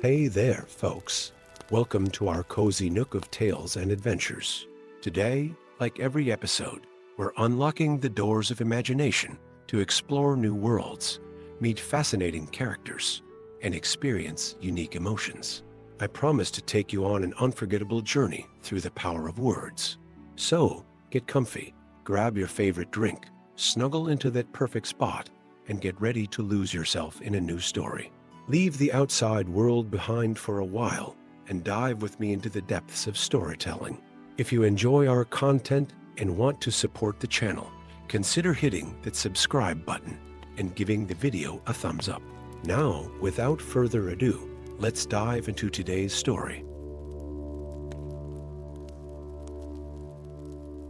Hey there, folks. Welcome to our cozy nook of tales and adventures. Today, like every episode, we're unlocking the doors of imagination to explore new worlds, meet fascinating characters, and experience unique emotions. I promise to take you on an unforgettable journey through the power of words. So, get comfy, grab your favorite drink, snuggle into that perfect spot, and get ready to lose yourself in a new story. Leave the outside world behind for a while and dive with me into the depths of storytelling. If you enjoy our content and want to support the channel, consider hitting that subscribe button and giving the video a thumbs up. Now, without further ado, let's dive into today's story.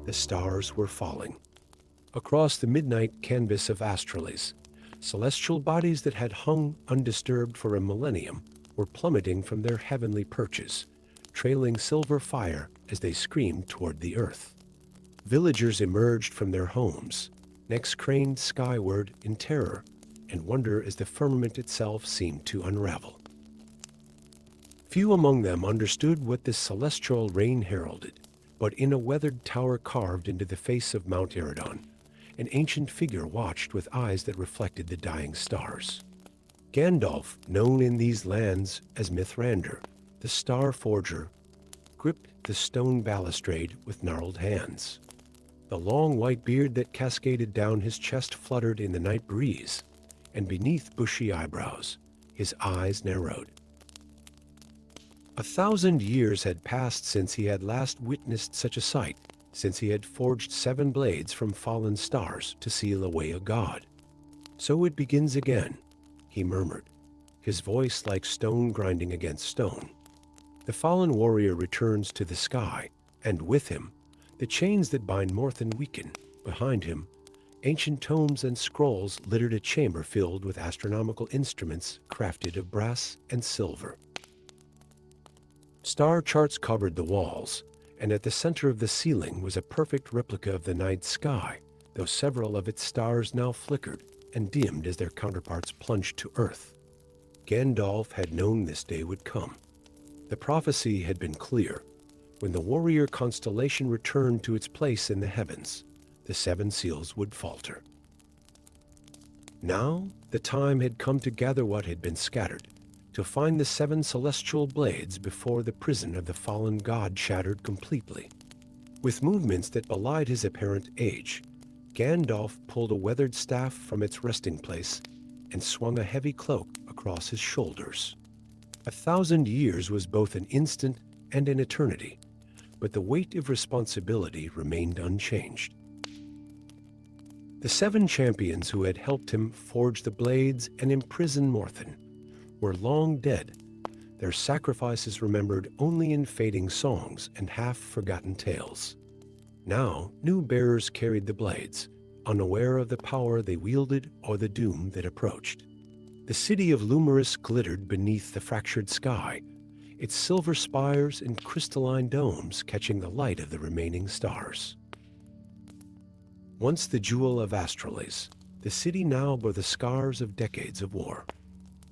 The stars were falling. Across the midnight canvas of Astralis, celestial bodies that had hung undisturbed for a millennium were plummeting from their heavenly perches, trailing silver fire as they screamed toward the earth. Villagers emerged from their homes, necks craned skyward in terror and wonder as the firmament itself seemed to unravel. Few among them understood what this celestial rain heralded, but in a weathered tower carved into the face of Mount Eridon, an ancient figure watched with eyes that reflected the dying stars. Gandalf, known in these lands as Mithrandir, the Star Forger, gripped the stone balustrade with gnarled hands. The long white beard that cascaded down his chest fluttered in the night breeze, and beneath bushy eyebrows, his eyes narrowed. 1,000 years had passed since he had last witnessed such a sight, since he had forged 7 blades from fallen stars to seal away a god. "So it begins again," he murmured, his voice like stone grinding against stone. The fallen warrior returns to the sky, and with him, the chains that bind Morthen weaken. Behind him, ancient tomes and scrolls littered a chamber filled with astronomical instruments crafted of brass and silver. Star charts covered the walls, and at the center of the ceiling was a perfect replica of the night sky, though several of its stars now flickered and dimmed as their counterparts plunged to earth. Gandalf had known this day would come. The prophecy had been clear. When the warrior constellation returned to its place in the heavens, the 7 seals would falter. Now, the time had come to gather what had been scattered, to find the 7 celestial blades before the prison of the fallen god shattered completely. With movements that belied his apparent age, Gandalf pulled a weathered staff from its resting place and swung a heavy cloak across his shoulders. 1,000 years was both an instant and an eternity, but the weight of responsibility remained unchanged. The 7 champions who had helped him forge the blades and imprison Morthen were long dead, their sacrifices remembered only in fading songs and half-forgotten tales. Now, new bearers carried the blades, unaware of the power they wielded or the doom that approached. The city of Lumerus glittered beneath the fractured sky, its silver spires and crystalline domes catching the light of the remaining stars. Once the jewel of Astralis, the city now bore the scars of decades of war.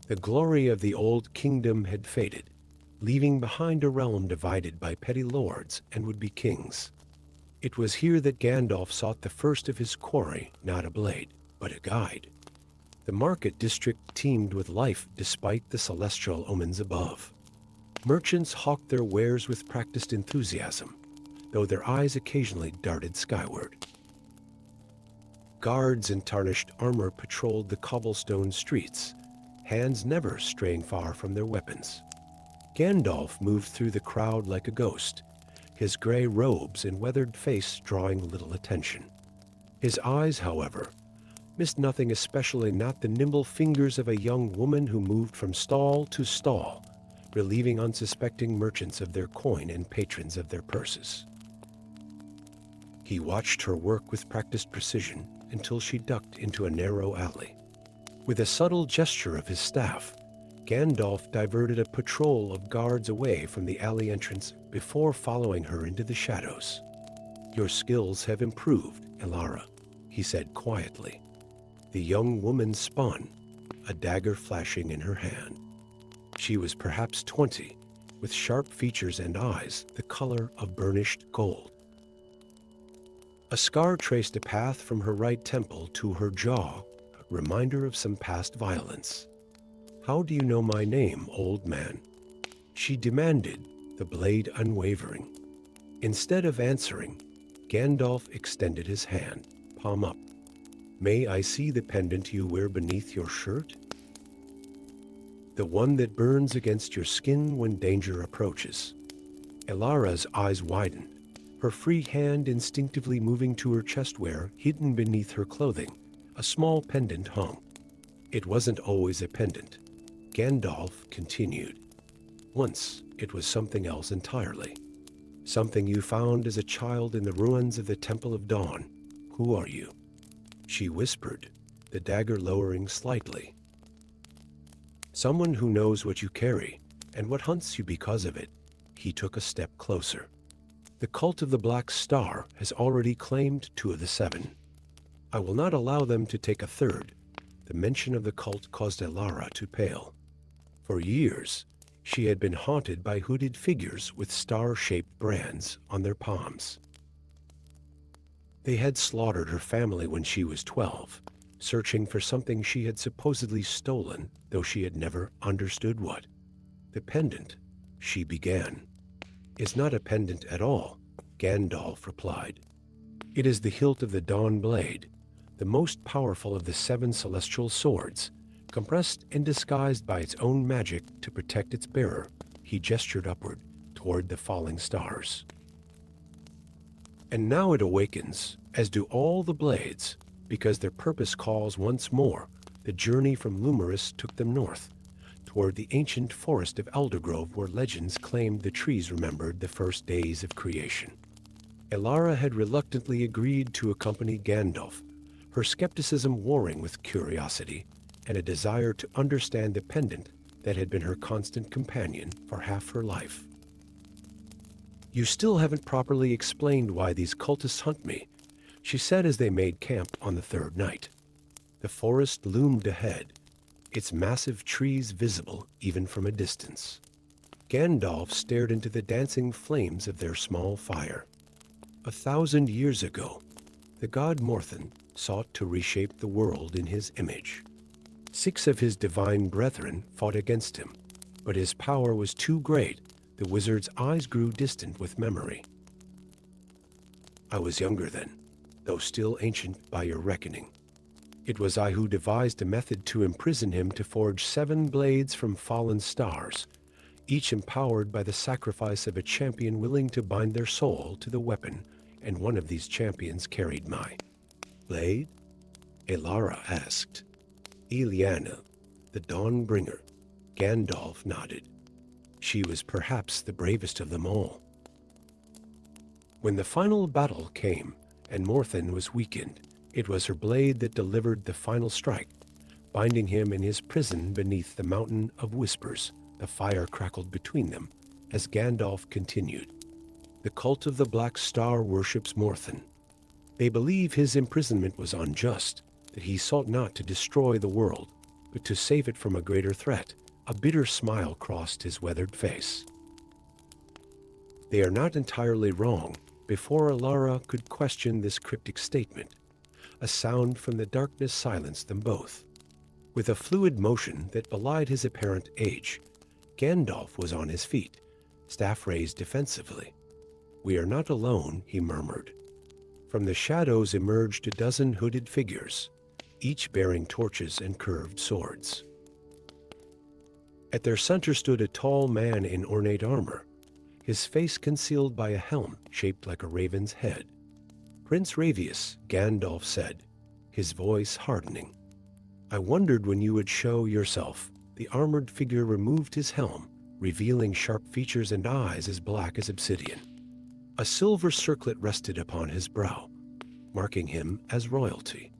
The glory of the old kingdom had faded, leaving behind a realm divided by petty lords and would-be kings. It was here that Gandalf sought the first of his quarry, not a blade, but a guide. The market district teemed with life despite the celestial omens above. Merchants hawked their wares with practiced enthusiasm, though their eyes occasionally darted skyward. Guards in tarnished armor patrolled the cobblestone streets, hands never straying far from their weapons. Gandalf moved through the crowd like a ghost, his gray robes and weathered face drawing little attention. His eyes, however, missed nothing, especially not the nimble fingers of a young woman who moved from stall to stall, relieving unsuspecting merchants of their coin and patrons of their purses. He watched her work with practiced precision until she ducked into a narrow alley. With a subtle gesture of his staff, Gandalf diverted a patrol of guards away from the alley entrance before following her into the shadows. "Your skills have improved, Elara," he said quietly. The young woman spun, a dagger flashing in her hand. She was perhaps 20, with sharp features and eyes the color of burnished gold. A scar traced a path from her right temple to her jaw, a reminder of some past violence. "How do you know my name, old man?" she demanded, the blade unwavering. Instead of answering, Gandalf extended his hand, palm up. "May I see the pendant you wear beneath your shirt? The one that burns against your skin when danger approaches." Elara's eyes widened, her free hand instinctively moving to her chest where, hidden beneath her clothing, a small pendant hung. "It wasn't always a pendant," Gandalf continued. "Once, it was something else entirely. Something you found as a child in the ruins of the Temple of Dawn. Who are you?" she whispered, the dagger lowering slightly. "Someone who knows what you carry, and what hunts you because of it." He took a step closer. "The cult of the Black Star has already claimed 2 of the 7. I will not allow them to take a 3rd. The mention of the cult caused Elara to pale. For years, she had been haunted by hooded figures with star-shaped brands on their palms. They had slaughtered her family when she was 12, searching for something she had supposedly stolen, though she had never understood what. "The pendant," she began. "Is not a pendant at all," Gandalf replied. "It is the hilt of the Dawn Blade, the most powerful of the 7 celestial swords, compressed and disguised by its own magic to protect its bearer." He gestured upward, toward the falling stars. "And now it awakens, as do all the blades, because their purpose calls once more. The journey from Lumerus took them north, toward the ancient forest of Eldergrove, where legends claimed the trees remembered the first days of creation." Elara had reluctantly agreed to accompany Gandalf, her skepticism warring with curiosity and a desire to understand the pendant that had been her constant companion for half her life. "You still haven't properly explained why these cultists hunt me," she said as they made camp on the 3rd night. The forest loomed ahead, its massive trees visible even from a distance. Gandalf stared into the dancing flames of their small fire. 1,000 years ago, the god Morthen sought to reshape the world in his image. 6 of his divine brethren fought against him, but his power was too great. The wizard's eyes grew distant with memory. "I was younger then, though still ancient by your reckoning. It was I who devised a method to imprison him, to forge 7 blades from fallen stars, each empowered by the sacrifice of a champion willing to bind their soul to the weapon, and one of these champions carried my blade?" Elara asked. "Eliana, the Dawnbringer," Gandalf nodded. "She was perhaps the bravest of them all." When the final battle came, and Morthen was weakened, it was her blade that delivered the final strike, binding him in his prison beneath the Mountain of Whispers. The fire crackled between them as Gandalf continued. "The cult of the Black Star worships Morthen. They believe his imprisonment was unjust, that he sought not to destroy the world, but to save it from a greater threat." A bitter smile crossed his weathered face. "They are not entirely wrong." Before Elara could question this cryptic statement, a sound from the darkness silenced them both. With a fluid motion that belied his apparent age, Gandalf was on his feet, staff raised defensively. "We are not alone," he murmured. From the shadows emerged a dozen hooded figures, each bearing torches and curved swords. At their center stood a tall man in ornate armor, his face concealed by a helm shaped like a raven's head. "Prince Ravius," Gandalf said, his voice hardening. "I wondered when you would show yourself." The armored figure removed his helm, revealing sharp features and eyes as black as obsidian. A silver circlet rested upon his brow, marking him as royalty.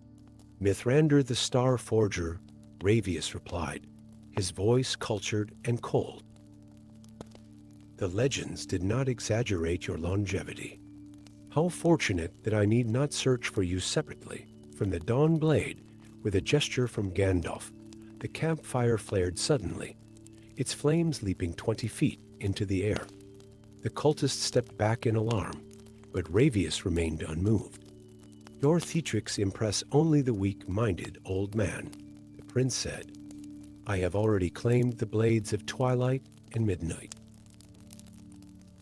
"Mithrandir the Star Forger," Ravius replied, his voice cultured and cold. "The legends did not exaggerate your longevity. How fortunate that I need not search for you separately." From the Dawn Blade, with a gesture from Gandalf, the campfire flared suddenly, its flames leaping 20 feet into the air. The cultists stepped back in alarm, but Ravius remained unmoved. "Your theatrics impress only the weak-minded old man," the prince said. "I have already claimed the blades of twilight and midnight.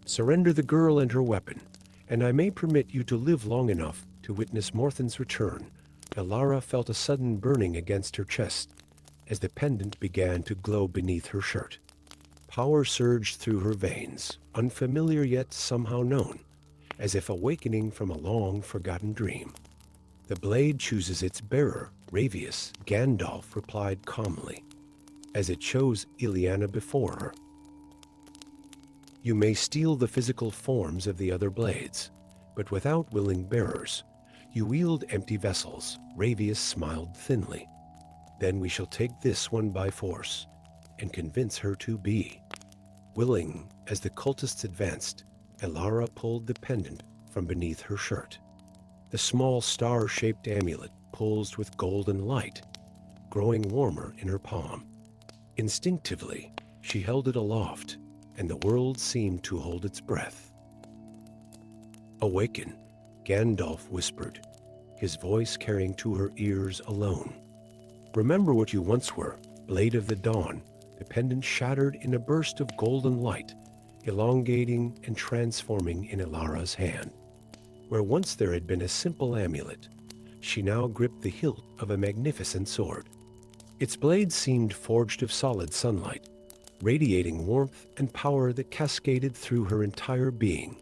Surrender the girl and her weapon, and I may permit you to live long enough to witness Morthen's return." Elara felt a sudden burning against her chest as the pendant began to glow beneath her shirt. Power surged through her veins, unfamiliar yet somehow known, as if awakening from a long-forgotten dream. "The blade chooses its bearer, Ravius," Gandalf replied calmly, as it chose Ileana before her. "You may steal the physical forms of the other blades, but without willing bearers, you wield empty vessels," Ravius smiled thinly. "Then we shall take this one by force and convince her to be willing." As the cultists advanced, Elara pulled the pendant from beneath her shirt. The small star-shaped amulet pulsed with golden light, growing warmer in her palm. Instinctively, she held it aloft, and the world seemed to hold its breath. "Awaken," Gandalf whispered, his voice carrying to her ears alone. "Remember what you once were, Blade of the Dawn." The pendant shattered in a burst of golden light, elongating and transforming in Elara's hand. Where once there had been a simple amulet, she now gripped the hilt of a magnificent sword. Its blade seemed forged of solid sunlight, radiating warmth and power that cascaded through her entire being.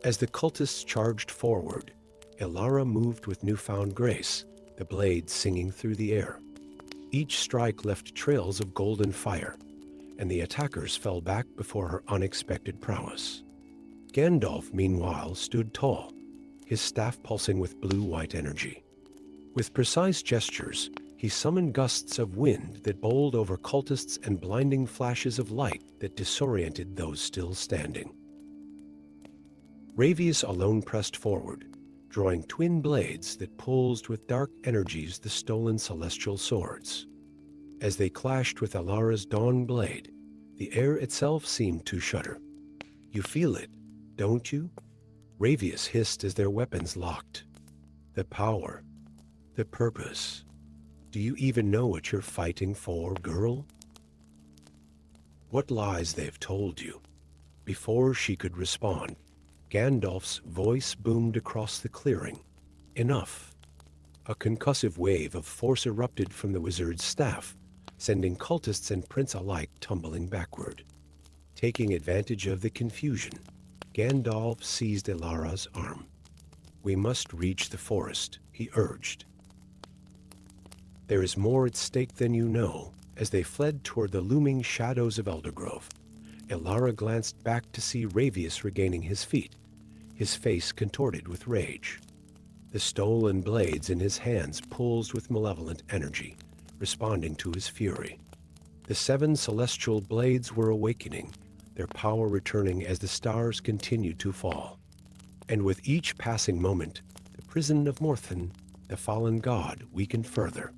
As the cultists charged forward, Elara moved with newfound grace, the blade singing through the air. Each strike left trails of golden fire, and the attackers fell back before her unexpected prowess. Gandalf, meanwhile, stood tall, his staff pulsing with blue-white energy. With precise gestures, he summoned gusts of wind that bowled over cultists and blinding flashes of light that disoriented those still standing. Ravius alone pressed forward, drawing twin blades that pulsed with dark energies the stolen celestial swords. As they clashed with Elara's dawn blade, the air itself seemed to shudder. "You feel it, don't you?" Ravius hissed as their weapons locked. "The power, the purpose. Do you even know what you're fighting for, girl?" "What lies they've told you." Before she could respond, Gandalf's voice boomed across the clearing. "Enough." A concussive wave of force erupted from the wizard's staff, sending cultists and prince alike tumbling backward. Taking advantage of the confusion, Gandalf seized Elara's arm. "We must reach the forest," he urged. "There is more at stake than you know." As they fled toward the looming shadows of Eldergrove, Elara glanced back to see Ravius regaining his feet, his face contorted with rage. The stolen blades in his hands pulsed with malevolent energy, responding to his fury. The 7 celestial blades were awakening, their power returning as the stars continued to fall. And with each passing moment, the prison of Morthen, the fallen god, weakened further.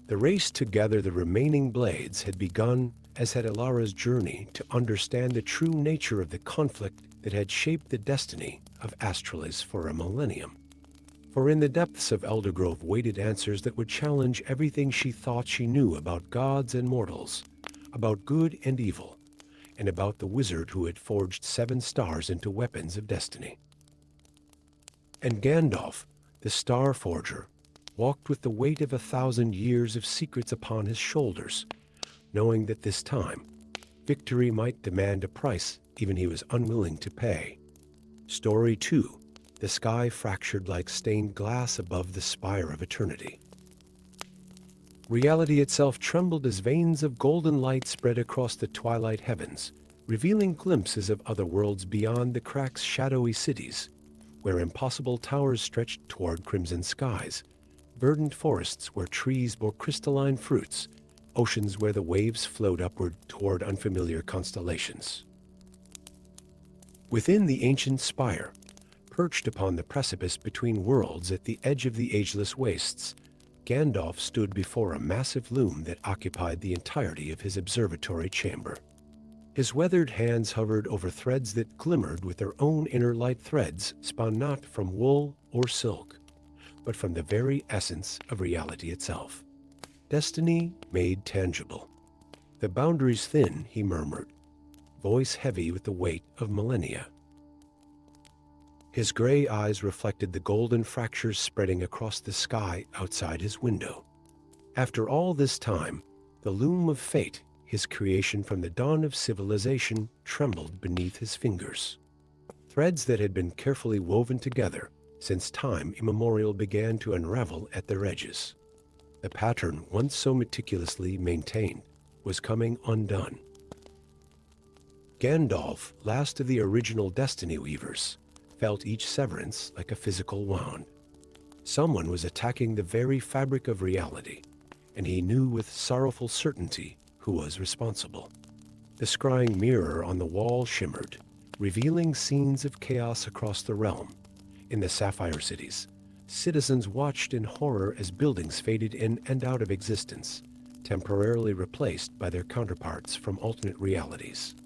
The race to gather the remaining blades had begun, as had Elara's journey to understand the true nature of the conflict that had shaped the destiny of Astralis for a millennium. For in the depths of Eldergrove waited answers that would challenge everything she thought she knew about gods and mortals, about good and evil, and about the wizard who had forged 7 stars into weapons of destiny. And Gandalf, the Star Forger, walked with the weight of 1,000 years of secrets upon his shoulders, knowing that this time, victory might demand a price even he was unwilling to pay. Story 2. The sky fractured like stained glass above the spire of eternity. Reality itself trembled as veins of golden light spread across the twilight heavens, revealing glimpses of other worlds beyond the cracks' shadowy cities, where impossible towers stretched toward crimson skies, verdant forests where trees bore crystalline fruits, oceans where the waves flowed upward toward unfamiliar constellations. Within the ancient spire, perched upon the precipice between worlds at the edge of the ageless wastes, Gandalf stood before a massive loom that occupied the entirety of his observatory chamber. His weathered hands hovered over threads that glimmered with their own inner light, threads spun not from wool or silk, but from the very essence of reality itself. Destiny made tangible. The boundaries thin, he murmured, voice heavy with the weight of millennia. His gray eyes reflected the golden fractures spreading across the sky outside his window. After all this time, the loom of fate, his creation from the dawn of civilization, trembled beneath his fingers. Threads that had been carefully woven together since time immemorial began to unravel at their edges. The pattern, once so meticulously maintained, was coming undone. Gandalf, last of the original Destiny Weavers, felt each severance like a physical wound. Someone was attacking the very fabric of reality, and he knew with sorrowful certainty who was responsible. The scrying mirror on the wall shimmered, revealing scenes of chaos across the realm. In the Sapphire Cities, citizens watched in horror as buildings faded in and out of existence, temporarily replaced by their counterparts from alternate realities.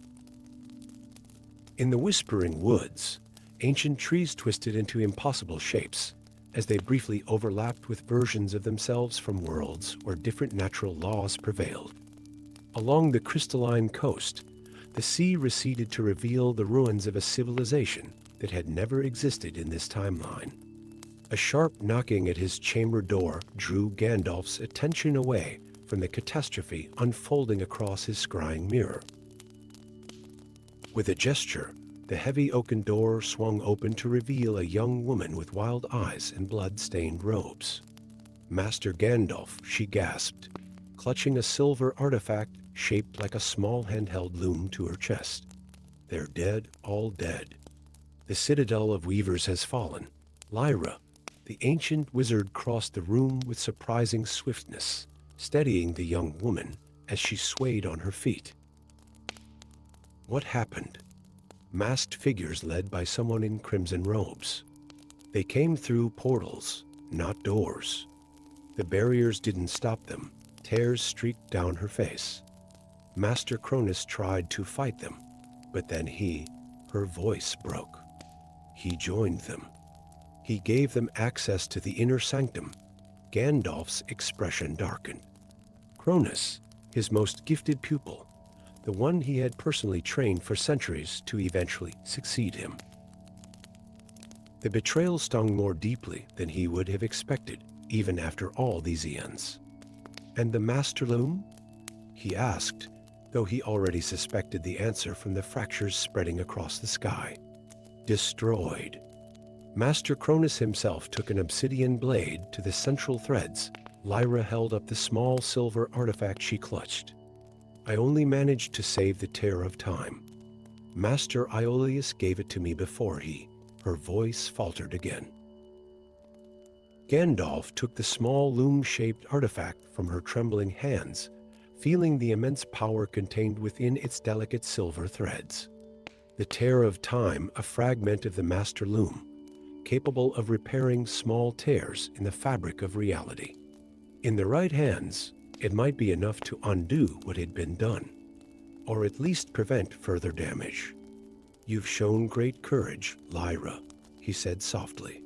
In the Whispering Woods, ancient trees twisted into impossible shapes as they briefly overlapped with versions of themselves from worlds where different natural laws prevailed. Along the crystalline coast, the sea receded to reveal the ruins of a civilization that had never existed in this timeline. A sharp knocking at his chamber door drew Gandalf's attention away from the catastrophe unfolding across his scrying mirror. With a gesture, the heavy oaken door swung open to reveal a young woman with wild eyes and blood-stained robes. "Master Gandalf," she gasped, clutching a silver artifact shaped like a small handheld loom to her chest. "They're dead, all dead. The citadel of weavers has fallen. Lyra." The ancient wizard crossed the room with surprising swiftness, steadying the young woman as she swayed on her feet. What happened? Masked figures led by someone in crimson robes. They came through portals, not doors. The barriers didn't stop them. Tears streaked down her face. Master Cronus tried to fight them, but then her voice broke. He joined them. He gave them access to the inner sanctum. Gandalf's expression darkened. Cronus, his most gifted pupil, the one he had personally trained for centuries to eventually succeed him. The betrayal stung more deeply than he would have expected, even after all these eons. "And the Master Loom?" he asked, though he already suspected the answer from the fractures spreading across the sky. "Destroyed." Master Cronus himself took an obsidian blade to the central threads. Lyra held up the small silver artifact she clutched. "I only managed to save the tear of time. Master Aeolus gave it to me before her voice faltered again. Gandalf took the small loom-shaped artifact from her trembling hands, feeling the immense power contained within its delicate silver threads. The tear of time, a fragment of the master loom, capable of repairing small tears in the fabric of reality. In the right hands, it might be enough to undo what had been done, or at least prevent further damage. "You've shown great courage, Lyra," he said softly.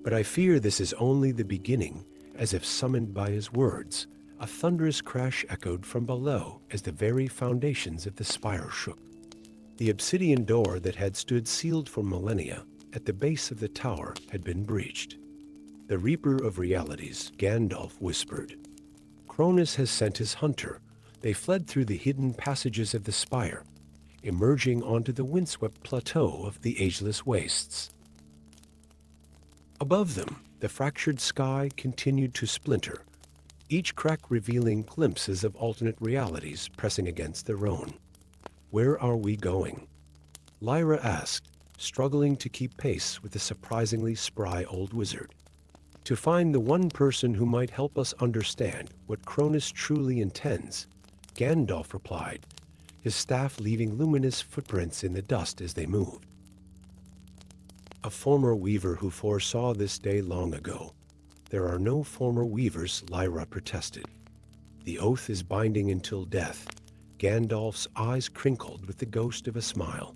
"But I fear this is only the beginning." As if summoned by his words, a thunderous crash echoed from below as the very foundations of the spire shook. The obsidian door that had stood sealed for millennia at the base of the tower had been breached. "The Reaper of Realities," Gandalf whispered. "Cronus has sent his hunter." They fled through the hidden passages of the spire, emerging onto the windswept plateau of the ageless wastes. Above them, the fractured sky continued to splinter, each crack revealing glimpses of alternate realities pressing against their own. "Where are we going?" Lyra asked, struggling to keep pace with the surprisingly spry old wizard. "To find the one person who might help us understand what Cronus truly intends," Gandalf replied, his staff leaving luminous footprints in the dust as they moved. "A former weaver who foresaw this day long ago. There are no former weavers, Lyra protested. The oath is binding until death. Gandalf's eyes crinkled with the ghost of a smile.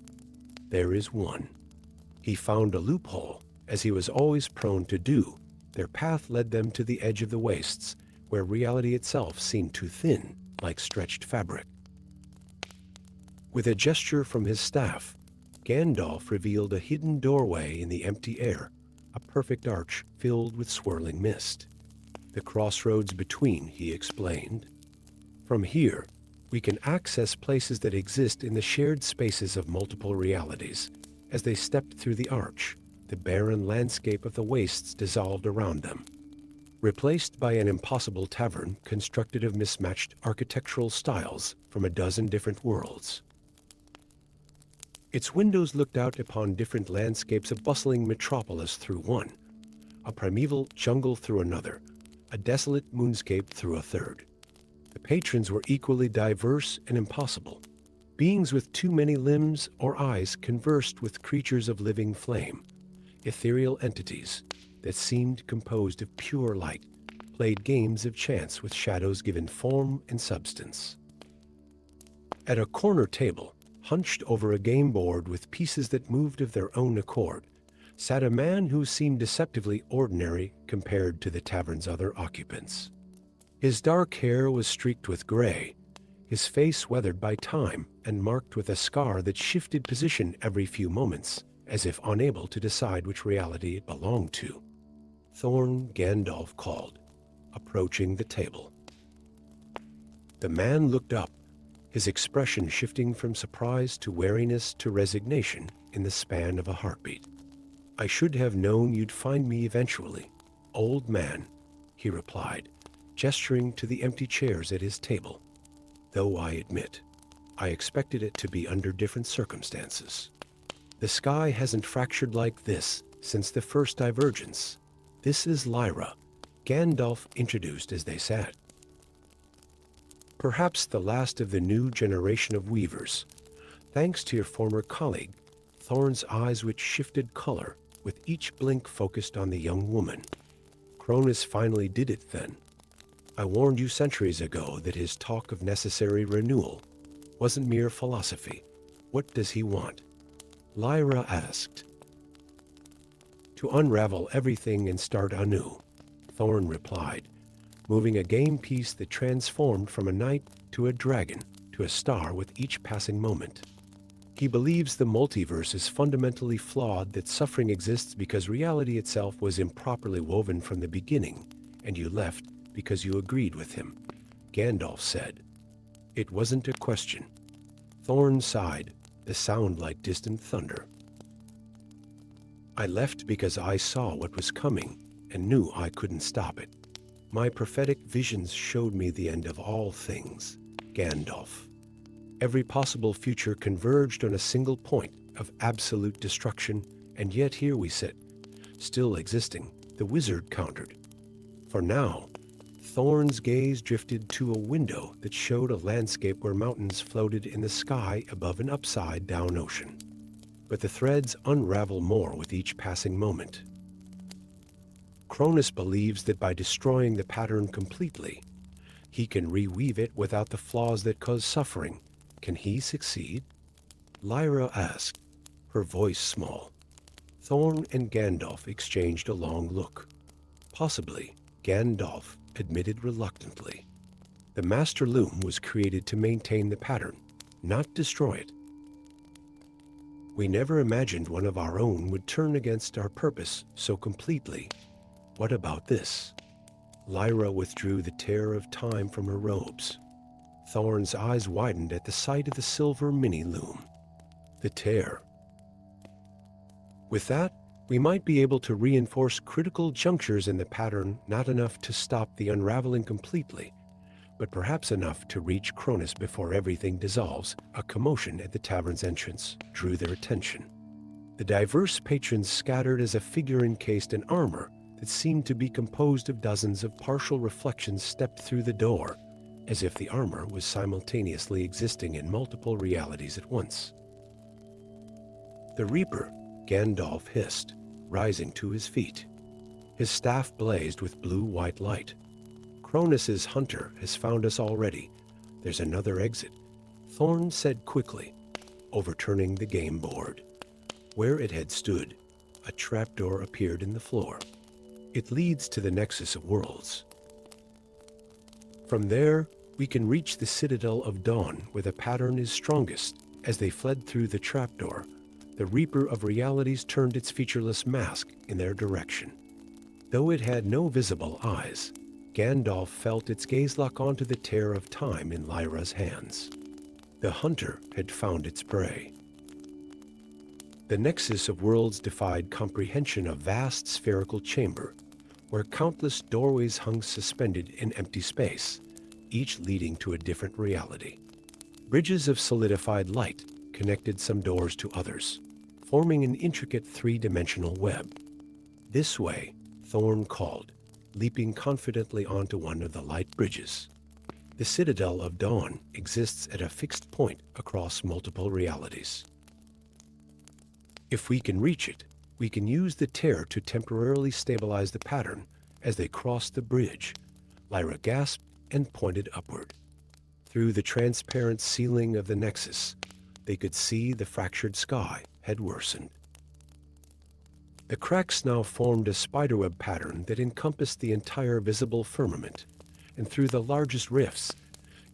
There is one. He found a loophole, as he was always prone to do. Their path led them to the edge of the wastes, where reality itself seemed too thin, like stretched fabric. With a gesture from his staff, Gandalf revealed a hidden doorway in the empty air, a perfect arch filled with swirling mist. The crossroads between, he explained. From here, we can access places that exist in the shared spaces of multiple realities. As they stepped through the arch, the barren landscape of the wastes dissolved around them, replaced by an impossible tavern constructed of mismatched architectural styles from a dozen different worlds. Its windows looked out upon different landscapes, a bustling metropolis through one, a primeval jungle through another, a desolate moonscape through a third. The patrons were equally diverse and impossible. Beings with too many limbs or eyes conversed with creatures of living flame, ethereal entities that seemed composed of pure light, played games of chance with shadows given form and substance. At a corner table, hunched over a game board with pieces that moved of their own accord, sat a man who seemed deceptively ordinary compared to the tavern's other occupants. His dark hair was streaked with gray, his face weathered by time and marked with a scar that shifted position every few moments, as if unable to decide which reality it belonged to. Thorn, Gandalf called, approaching the table. The man looked up, his expression shifting from surprise to wariness to resignation in the span of a heartbeat. I should have known you'd find me eventually, old man, he replied, gesturing to the empty chairs at his table. Though I admit, I expected it to be under different circumstances. The sky hasn't fractured like this since the first divergence. This is Lyra, Gandalf introduced as they sat. Perhaps the last of the new generation of weavers. Thanks to your former colleague, Thorn's eyes which shifted color, with each blink focused on the young woman. Cronus finally did it then. I warned you centuries ago that his talk of necessary renewal wasn't mere philosophy. What does he want? Lyra asked. To unravel everything and start anew, Thorn replied, moving a game piece that transformed from a knight to a dragon to a star with each passing moment. He believes the multiverse is fundamentally flawed, that suffering exists because reality itself was improperly woven from the beginning, and you left because you agreed with him, Gandalf said. It wasn't a question. Thorn sighed, the sound like distant thunder. I left because I saw what was coming and knew I couldn't stop it. My prophetic visions showed me the end of all things, Gandalf. Every possible future converged on a single point of absolute destruction, and yet here we sit, still existing, the wizard countered. For now, Thorn's gaze drifted to a window that showed a landscape where mountains floated in the sky above an upside-down ocean. But the threads unravel more with each passing moment. Cronus believes that by destroying the pattern completely, he can reweave it without the flaws that cause suffering. Can he succeed? Lyra asked, her voice small. Thorn and Gandalf exchanged a long look. Possibly, Gandalf admitted reluctantly. The Master Loom was created to maintain the pattern, not destroy it. We never imagined one of our own would turn against our purpose so completely. What about this? Lyra withdrew the tear of time from her robes. Thorn's eyes widened at the sight of the silver mini-loom. The tear. With that, we might be able to reinforce critical junctures in the pattern, not enough to stop the unraveling completely, but perhaps enough to reach Cronus before everything dissolves. A commotion at the tavern's entrance drew their attention. The diverse patrons scattered as a figure encased in armor that seemed to be composed of dozens of partial reflections stepped through the door, as if the armor was simultaneously existing in multiple realities at once. The Reaper, Gandalf hissed, rising to his feet. His staff blazed with blue-white light. "Cronus's hunter has found us already. There's another exit," Thorn said quickly, overturning the game board. Where it had stood, a trapdoor appeared in the floor. "It leads to the Nexus of Worlds. From there, we can reach the Citadel of Dawn where the pattern is strongest." As they fled through the trapdoor, the Reaper of Realities turned its featureless mask in their direction. Though it had no visible eyes, Gandalf felt its gaze lock onto the tear of time in Lyra's hands. The hunter had found its prey. The Nexus of Worlds defied comprehension, a vast spherical chamber where countless doorways hung suspended in empty space, each leading to a different reality. Bridges of solidified light connected some doors to others, forming an intricate three-dimensional web. "This way," Thorn called, leaping confidently onto one of the light bridges. The Citadel of Dawn exists at a fixed point across multiple realities. If we can reach it, we can use the tear to temporarily stabilize the pattern. As they crossed the bridge, Lyra gasped and pointed upward. Through the transparent ceiling of the Nexus, they could see the fractured sky had worsened. The cracks now formed a spiderweb pattern that encompassed the entire visible firmament, and through the largest rifts,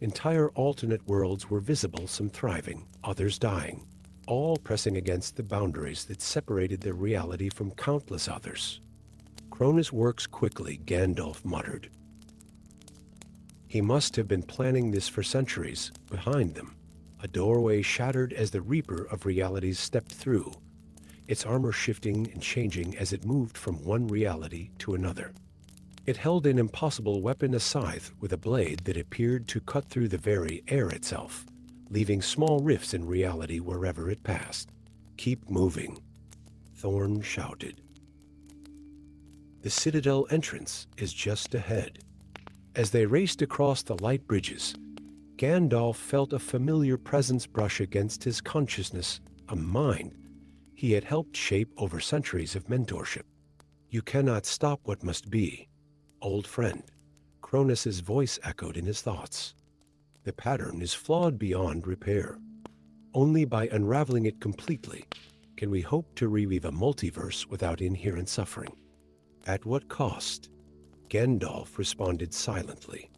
entire alternate worlds were visible, some thriving, others dying, all pressing against the boundaries that separated their reality from countless others. "Cronus works quickly," Gandalf muttered. "He must have been planning this for centuries." Behind them, a doorway shattered as the Reaper of Realities stepped through, its armor shifting and changing as it moved from one reality to another. It held an impossible weapon, a scythe with a blade that appeared to cut through the very air itself, leaving small rifts in reality wherever it passed. "Keep moving," Thorn shouted. "The Citadel entrance is just ahead." As they raced across the light bridges, Gandalf felt a familiar presence brush against his consciousness, a mind he had helped shape over centuries of mentorship. "You cannot stop what must be, old friend," Cronus's voice echoed in his thoughts. "The pattern is flawed beyond repair. Only by unraveling it completely can we hope to reweave a multiverse without inherent suffering." "At what cost?" Gandalf responded silently.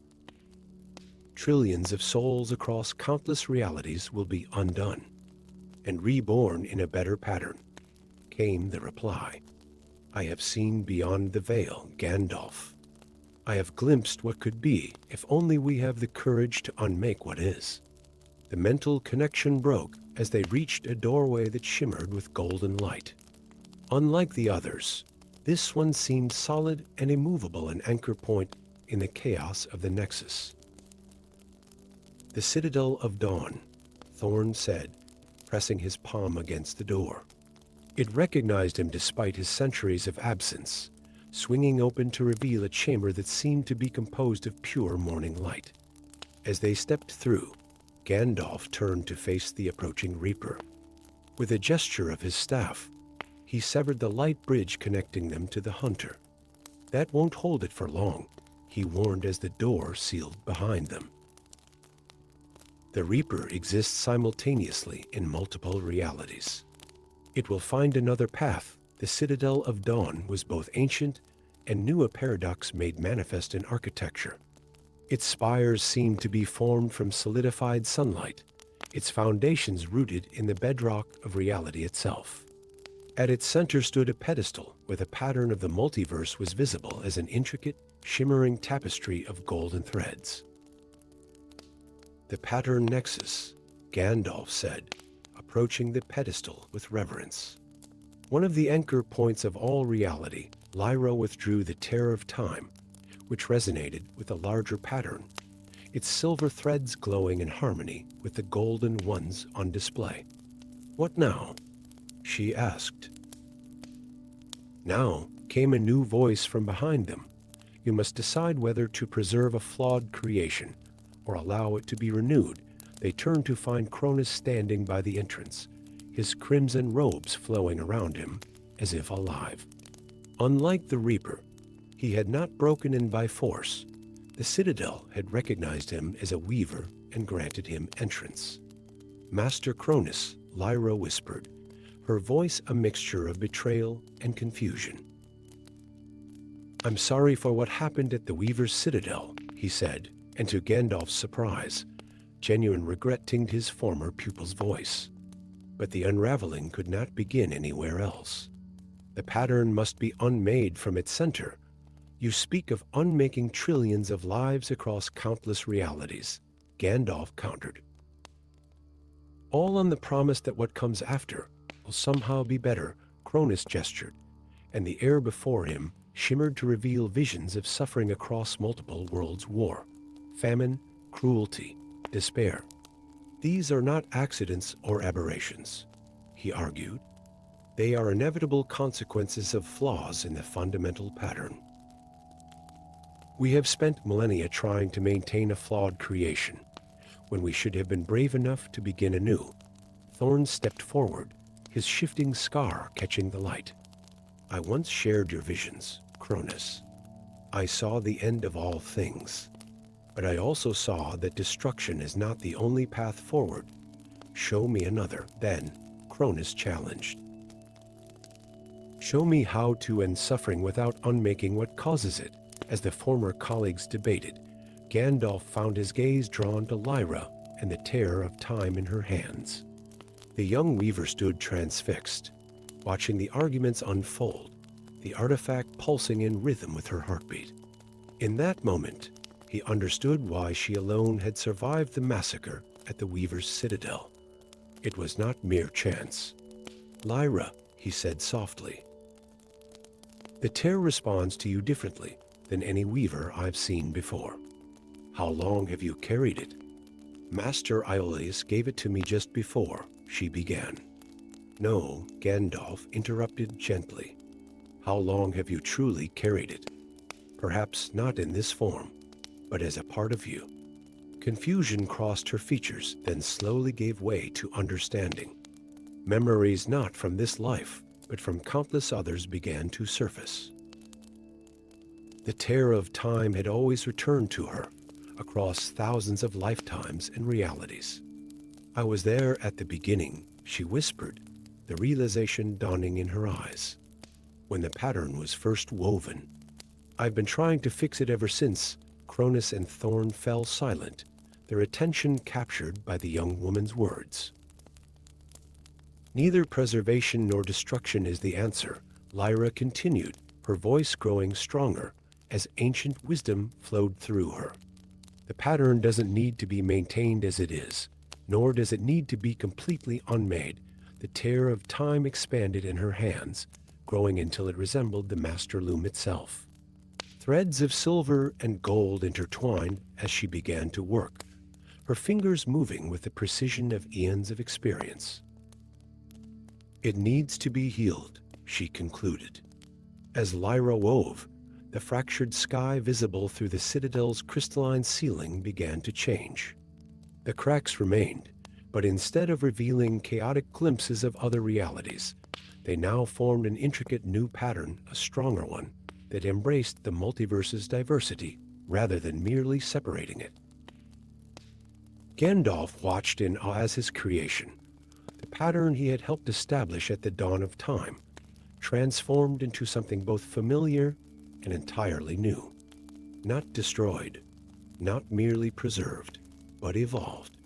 "Trillions of souls across countless realities will be undone and reborn in a better pattern," came the reply. "I have seen beyond the veil, Gandalf. I have glimpsed what could be if only we have the courage to unmake what is." The mental connection broke as they reached a doorway that shimmered with golden light. Unlike the others, this one seemed solid and immovable, an anchor point in the chaos of the Nexus. "The Citadel of Dawn," Thorn said, pressing his palm against the door. It recognized him despite his centuries of absence, swinging open to reveal a chamber that seemed to be composed of pure morning light. As they stepped through, Gandalf turned to face the approaching Reaper. With a gesture of his staff, he severed the light bridge connecting them to the hunter. "That won't hold it for long," he warned as the door sealed behind them. The Reaper exists simultaneously in multiple realities. It will find another path. The Citadel of Dawn was both ancient and new, a paradox made manifest in architecture. Its spires seemed to be formed from solidified sunlight, its foundations rooted in the bedrock of reality itself. At its center stood a pedestal where the pattern of the multiverse was visible as an intricate, shimmering tapestry of golden threads. "The pattern nexus," Gandalf said, approaching the pedestal with reverence. "One of the anchor points of all reality." Lyra withdrew the tear of time, which resonated with a larger pattern, its silver threads glowing in harmony with the golden ones on display. "What now?" she asked. Now came a new voice from behind them. "You must decide whether to preserve a flawed creation or allow it to be renewed." They turned to find Cronus standing by the entrance, his crimson robes flowing around him as if alive. Unlike the Reaper, He had not broken in by force. The Citadel had recognized him as a weaver and granted him entrance. "Master Cronus," Lyra whispered, her voice a mixture of betrayal and confusion. "I'm sorry for what happened at the Weaver's Citadel," he said, and to Gandalf's surprise, genuine regret tinged his former pupil's voice. But the unraveling could not begin anywhere else. The pattern must be unmade from its center. "You speak of unmaking trillions of lives across countless realities," Gandalf countered. "All on the promise that what comes after will somehow be better," Cronus gestured, and the air before him shimmered to reveal visions of suffering across multiple worlds: war, famine, cruelty, despair. "These are not accidents or aberrations," he argued. "They are inevitable consequences of flaws in the fundamental pattern. We have spent millennia trying to maintain a flawed creation, when we should have been brave enough to begin anew." Thorn stepped forward, his shifting scar catching the light. "I once shared your visions, Cronus. I saw the end of all things. But I also saw that destruction is not the only path forward. Show me another, then," Cronus challenged. "Show me how to end suffering without unmaking what causes it." As the former colleagues debated, Gandalf found his gaze drawn to Lyra and the tear of time in her hands. The young weaver stood transfixed, watching the arguments unfold, the artifact pulsing in rhythm with her heartbeat. In that moment, he understood why she alone had survived the massacre at the Weaver's Citadel. It was not mere chance. "Lyra," he said softly, "the tear responds to you differently than any weaver I've seen before. How long have you carried it?" "Master Aeolus gave it to me just before," she began. "No," Gandalf interrupted gently. "How long have you truly carried it? Perhaps not in this form, but as a part of you." Confusion crossed her features, then slowly gave way to understanding. Memories not from this life, but from countless others began to surface. The tear of time had always returned to her, across thousands of lifetimes and realities. "I was there at the beginning," she whispered, the realization dawning in her eyes. "When the pattern was first woven. I've been trying to fix it ever since." Cronus and Thorn fell silent, their attention captured by the young woman's words. "Neither preservation nor destruction is the answer," Lyra continued, her voice growing stronger as ancient wisdom flowed through her. "The pattern doesn't need to be maintained as it is, nor does it need to be completely unmade." The tear of time expanded in her hands, growing until it resembled the master loom itself. Threads of silver and gold intertwined as she began to work, her fingers moving with the precision of eons of experience. "It needs to be healed," she concluded. As Lyra wove, the fractured sky visible through the Citadel's crystalline ceiling began to change. The cracks remained, but instead of revealing chaotic glimpses of other realities, they now formed an intricate new pattern, a stronger one, that embraced the multiverse's diversity rather than merely separating it. Gandalf watched in awe as his creation, the pattern he had helped establish at the dawn of time, transformed into something both familiar and entirely new. Not destroyed, not merely preserved, but evolved.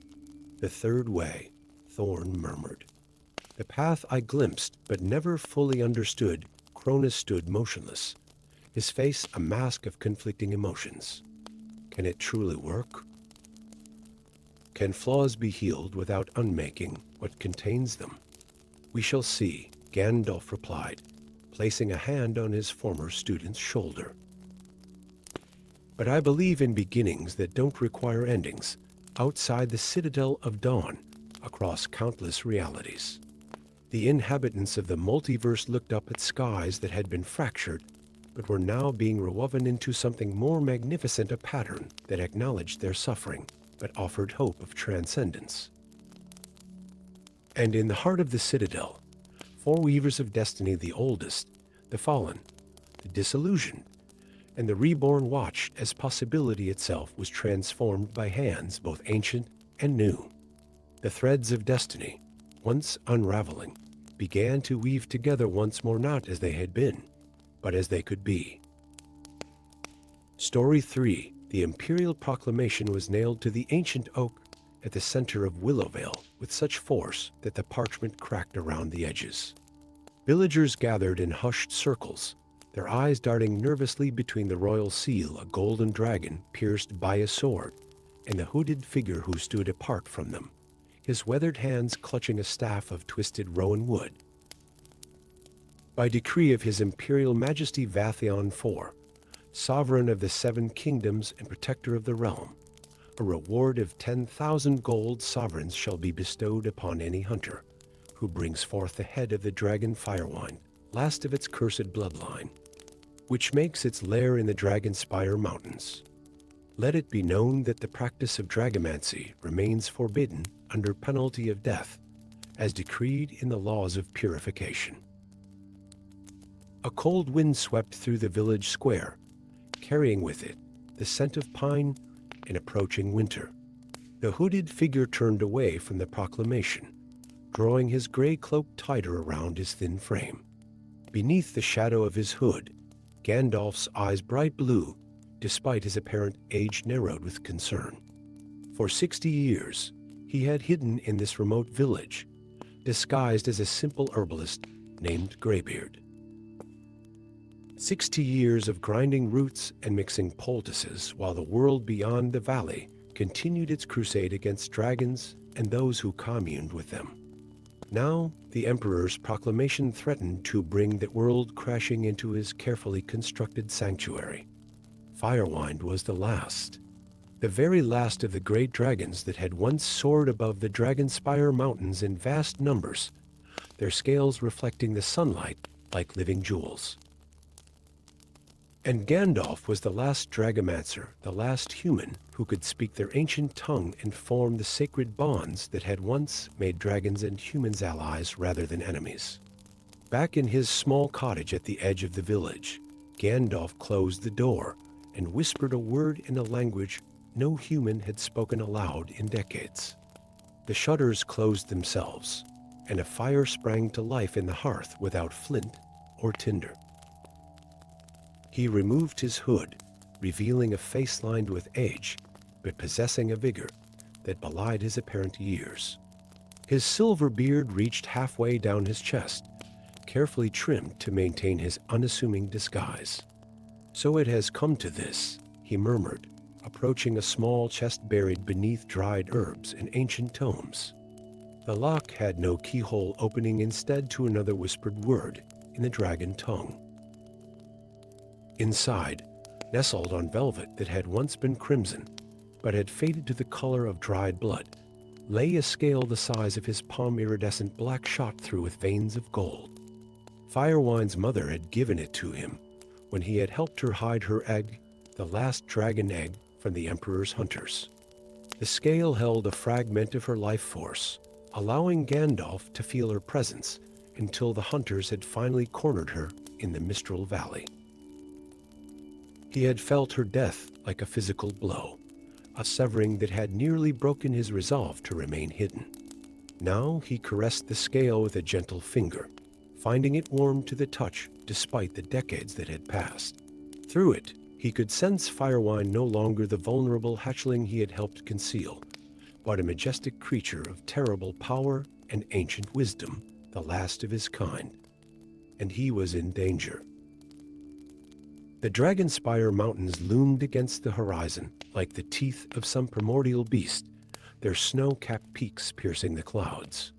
"The third way," Thorn murmured. "The path I glimpsed but never fully understood." Cronus stood motionless, his face a mask of conflicting emotions. Can it truly work? Can flaws be healed without unmaking what contains them? "We shall see," Gandalf replied, placing a hand on his former student's shoulder. "But I believe in beginnings that don't require endings, outside the Citadel of Dawn, across countless realities." The inhabitants of the multiverse looked up at skies that had been fractured, but were now being rewoven into something more magnificent, a pattern that acknowledged their suffering, but offered hope of transcendence. And in the heart of the Citadel, 4 weavers of destiny, the oldest, the fallen, the disillusioned, and the reborn watched as possibility itself was transformed by hands both ancient and new. The threads of destiny, once unraveling, began to weave together once more, not as they had been, but as they could be. Story 3. The Imperial Proclamation was nailed to the ancient oak at the center of Willowvale with such force that the parchment cracked around the edges. Villagers gathered in hushed circles, their eyes darting nervously between the royal seal, a golden dragon pierced by a sword, and the hooded figure who stood apart from them, his weathered hands clutching a staff of twisted rowan wood. By decree of His Imperial Majesty Vathion IV, Sovereign of the Seven Kingdoms and Protector of the Realm, a reward of 10,000 gold sovereigns shall be bestowed upon any hunter who brings forth the head of the dragon Firewind, last of its cursed bloodline, which makes its lair in the Dragonspire Mountains. Let it be known that the practice of dragomancy remains forbidden under penalty of death, as decreed in the laws of purification. A cold wind swept through the village square, carrying with it the scent of pine and approaching winter. The hooded figure turned away from the proclamation, drawing his gray cloak tighter around his thin frame. Beneath the shadow of his hood, Gandalf's eyes bright blue, despite his apparent age narrowed with concern. For 60 years, he had hidden in this remote village, disguised as a simple herbalist named Greybeard. 60 years of grinding roots and mixing poultices while the world beyond the valley continued its crusade against dragons and those who communed with them. Now, the Emperor's proclamation threatened to bring the world crashing into his carefully constructed sanctuary. Firewind was the last, the very last of the great dragons that had once soared above the Dragonspire Mountains in vast numbers, their scales reflecting the sunlight like living jewels. And Gandalf was the last dragomancer, the last human who could speak their ancient tongue and form the sacred bonds that had once made dragons and humans allies rather than enemies. Back in his small cottage at the edge of the village, Gandalf closed the door and whispered a word in a language no human had spoken aloud in decades. The shutters closed themselves, and a fire sprang to life in the hearth without flint or tinder. He removed his hood, revealing a face lined with age, but possessing a vigor that belied his apparent years. His silver beard reached halfway down his chest, carefully trimmed to maintain his unassuming disguise. "So it has come to this," he murmured, approaching a small chest buried beneath dried herbs and ancient tomes. The lock had no keyhole opening, instead to another whispered word in the dragon tongue. Inside, nestled on velvet that had once been crimson, but had faded to the color of dried blood, lay a scale the size of his palm, iridescent black shot through with veins of gold. Firewind's mother had given it to him when he had helped her hide her egg, the last dragon egg from the Emperor's hunters. The scale held a fragment of her life force, allowing Gandalf to feel her presence until the hunters had finally cornered her in the Mistral Valley. He had felt her death like a physical blow, a severing that had nearly broken his resolve to remain hidden. Now he caressed the scale with a gentle finger, finding it warm to the touch despite the decades that had passed. Through it, he could sense Firewind no longer the vulnerable hatchling he had helped conceal, but a majestic creature of terrible power and ancient wisdom, the last of his kind. And he was in danger. The Dragonspire Mountains loomed against the horizon like the teeth of some primordial beast, their snow-capped peaks piercing the clouds.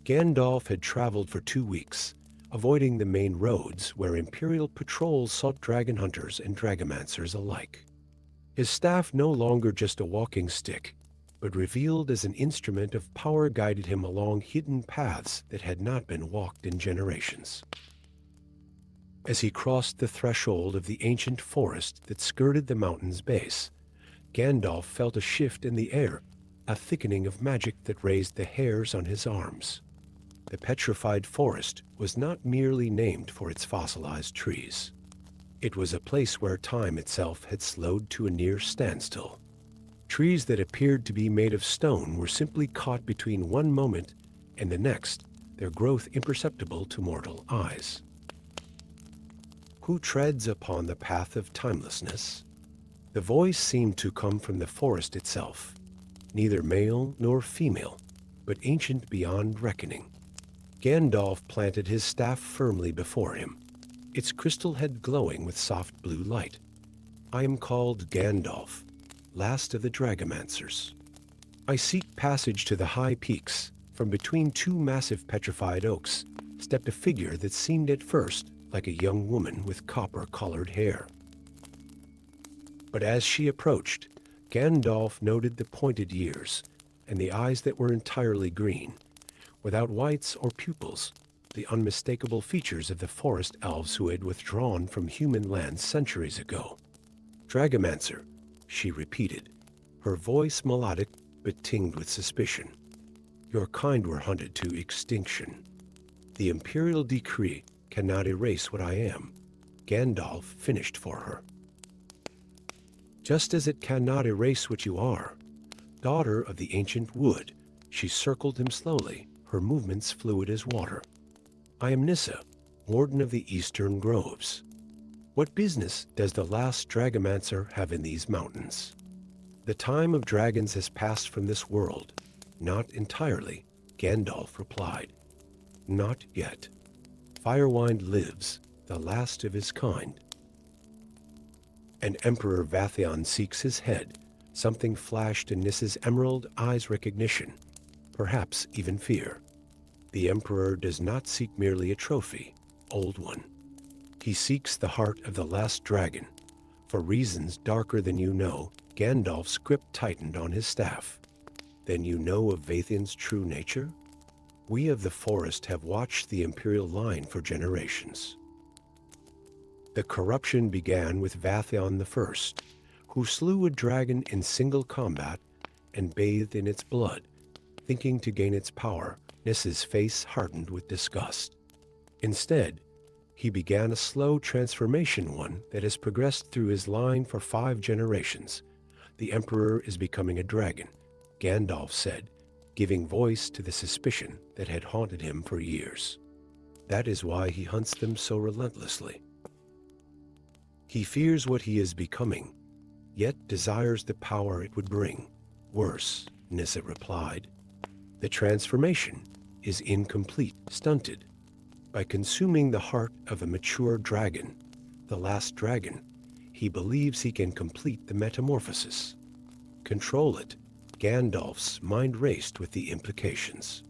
Gandalf had traveled for 2 weeks, avoiding the main roads where Imperial patrols sought dragon hunters and dragomancers alike. His staff, no longer just a walking stick, but revealed as an instrument of power, guided him along hidden paths that had not been walked in generations. As he crossed the threshold of the ancient forest that skirted the mountain's base, Gandalf felt a shift in the air, a thickening of magic that raised the hairs on his arms. The petrified forest was not merely named for its fossilized trees. It was a place where time itself had slowed to a near standstill. Trees that appeared to be made of stone were simply caught between one moment and the next, their growth imperceptible to mortal eyes. Who treads upon the path of timelessness? The voice seemed to come from the forest itself, neither male nor female, but ancient beyond reckoning. Gandalf planted his staff firmly before him, its crystal head glowing with soft blue light. I am called Gandalf, last of the Dragomancers. I seek passage to the high peaks. From between two massive petrified oaks stepped a figure that seemed at first like a young woman with copper-colored hair. But as she approached, Gandalf noted the pointed ears and the eyes that were entirely green, without whites or pupils, the unmistakable features of the forest elves who had withdrawn from human lands centuries ago. "Dragomancer," she repeated, her voice melodic but tinged with suspicion. "Your kind were hunted to extinction. The imperial decree cannot erase what I am," Gandalf finished for her. "Just as it cannot erase what you are. Daughter of the ancient wood," she circled him slowly, her movements fluid as water. "I am Nissa, warden of the eastern groves. What business does the last Dragomancer have in these mountains?" "The time of dragons has passed from this world." "Not entirely," Gandalf replied. "Not yet. Firewind lives, the last of his kind. And Emperor Vathion seeks his head." Something flashed in Nissa's emerald eyes, recognition, perhaps even fear. "The Emperor does not seek merely a trophy, old one. He seeks the heart of the last dragon. For reasons darker than you know." Gandalf's grip tightened on his staff. "Then you know of Vathion's true nature? We of the forest have watched the Imperial line for generations. The corruption began with Vathion the First, who slew a dragon in single combat and bathed in its blood, thinking to gain its power. Nissa's face hardened with disgust. Instead, he began a slow transformation, one that has progressed through his line for 5 generations. The Emperor is becoming a dragon, Gandalf said, giving voice to the suspicion that had haunted him for years. That is why he hunts them so relentlessly. He fears what he is becoming, yet desires the power it would bring. Worse, Nissa replied. The transformation is incomplete, stunted. By consuming the heart of a mature dragon, the last dragon, he believes he can complete the metamorphosis. Control it. Gandalf's mind raced with the implications.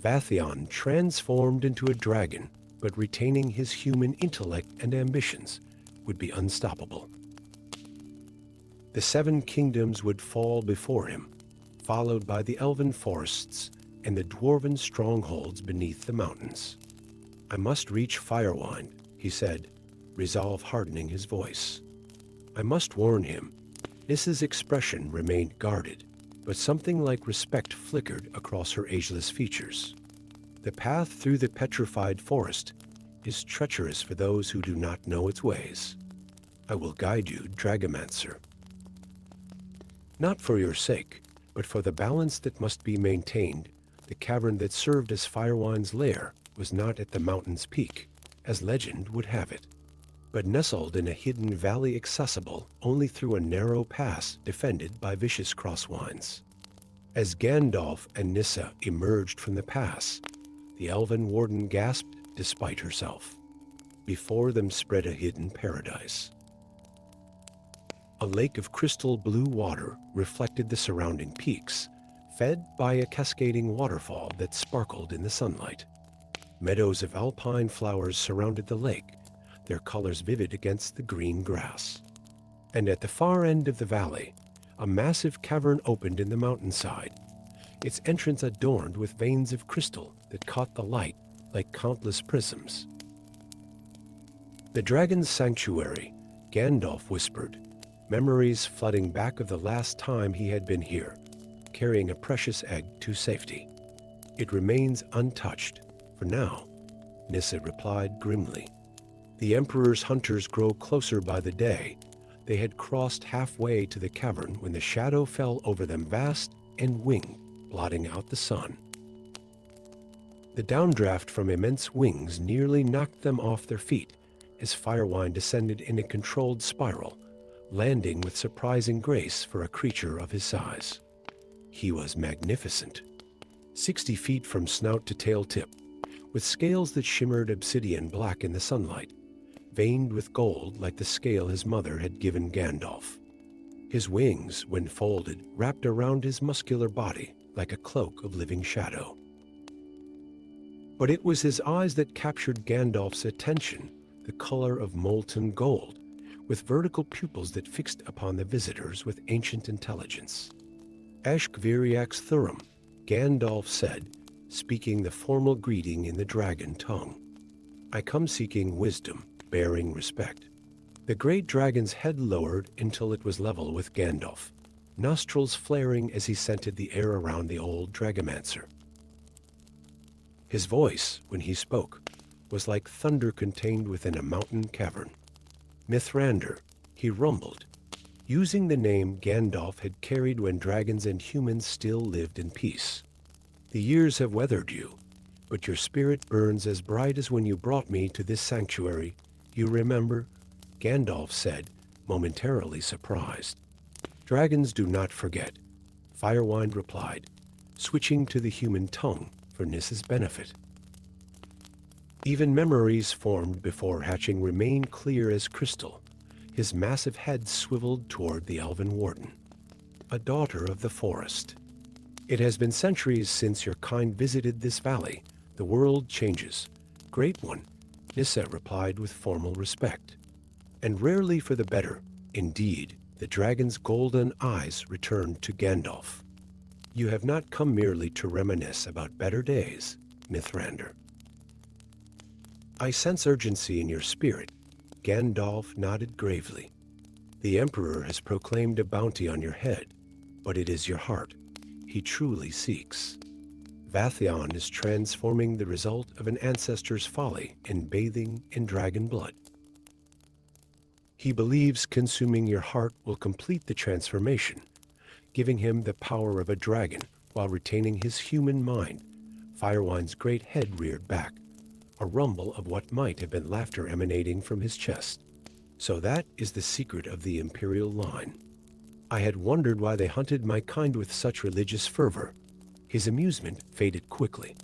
Vathion transformed into a dragon, but retaining his human intellect and ambitions, would be unstoppable. The 7 kingdoms would fall before him, followed by the elven forests and the dwarven strongholds beneath the mountains. I must reach Firewind, he said, resolve hardening his voice. I must warn him. Nissa's expression remained guarded, but something like respect flickered across her ageless features. The path through the petrified forest is treacherous for those who do not know its ways. I will guide you, Dragomancer. Not for your sake, but for the balance that must be maintained. The cavern that served as Firewind's lair was not at the mountain's peak, as legend would have it, but nestled in a hidden valley accessible only through a narrow pass defended by vicious crosswinds. As Gandalf and Nissa emerged from the pass, the elven warden gasped despite herself. Before them spread a hidden paradise. A lake of crystal blue water reflected the surrounding peaks, fed by a cascading waterfall that sparkled in the sunlight. Meadows of alpine flowers surrounded the lake, their colors vivid against the green grass. And at the far end of the valley, a massive cavern opened in the mountainside, its entrance adorned with veins of crystal that caught the light like countless prisms. The dragon's sanctuary, Gandalf whispered, memories flooding back of the last time he had been here, carrying a precious egg to safety. It remains untouched, for now, Nissa replied grimly. The Emperor's hunters grow closer by the day. They had crossed halfway to the cavern when the shadow fell over them vast and winged, blotting out the sun. The downdraft from immense wings nearly knocked them off their feet as Firewind descended in a controlled spiral, landing with surprising grace for a creature of his size. He was magnificent, 60 feet from snout to tail tip, with scales that shimmered obsidian black in the sunlight, veined with gold like the scale his mother had given Gandalf. His wings, when folded, wrapped around his muscular body like a cloak of living shadow. But it was his eyes that captured Gandalf's attention, the color of molten gold, with vertical pupils that fixed upon the visitors with ancient intelligence. Ashk Viriax Thurum, Gandalf said, speaking the formal greeting in the dragon tongue. I come seeking wisdom, bearing respect. The great dragon's head lowered until it was level with Gandalf, nostrils flaring as he scented the air around the old dragomancer. His voice, when he spoke, was like thunder contained within a mountain cavern. Mithrandir, he rumbled, using the name Gandalf had carried when dragons and humans still lived in peace. The years have weathered you, but your spirit burns as bright as when you brought me to this sanctuary. You remember? Gandalf said, momentarily surprised. Dragons do not forget, Firewind replied, switching to the human tongue for Nissa's benefit. Even memories formed before hatching remain clear as crystal. His massive head swiveled toward the elven warden. A daughter of the forest. It has been centuries since your kind visited this valley. The world changes. Great one, Nissa replied with formal respect. And rarely for the better. Indeed, the dragon's golden eyes returned to Gandalf. You have not come merely to reminisce about better days, Mithrandir. I sense urgency in your spirit. Gandalf nodded gravely. The Emperor has proclaimed a bounty on your head, but it is your heart he truly seeks. Vathion is transforming the result of an ancestor's folly in bathing in dragon blood. He believes consuming your heart will complete the transformation, giving him the power of a dragon while retaining his human mind. Firewind's great head reared back, a rumble of what might have been laughter emanating from his chest. So that is the secret of the Imperial line. I had wondered why they hunted my kind with such religious fervor. His amusement faded quickly.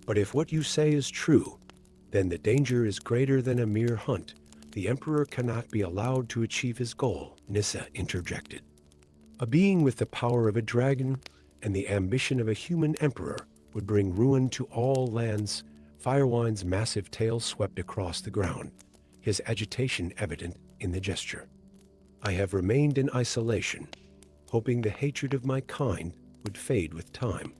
But if what you say is true, then the danger is greater than a mere hunt. The Emperor cannot be allowed to achieve his goal, Nissa interjected. A being with the power of a dragon and the ambition of a human emperor would bring ruin to all lands. Firewind's massive tail swept across the ground, his agitation evident in the gesture. I have remained in isolation, hoping the hatred of my kind would fade with time.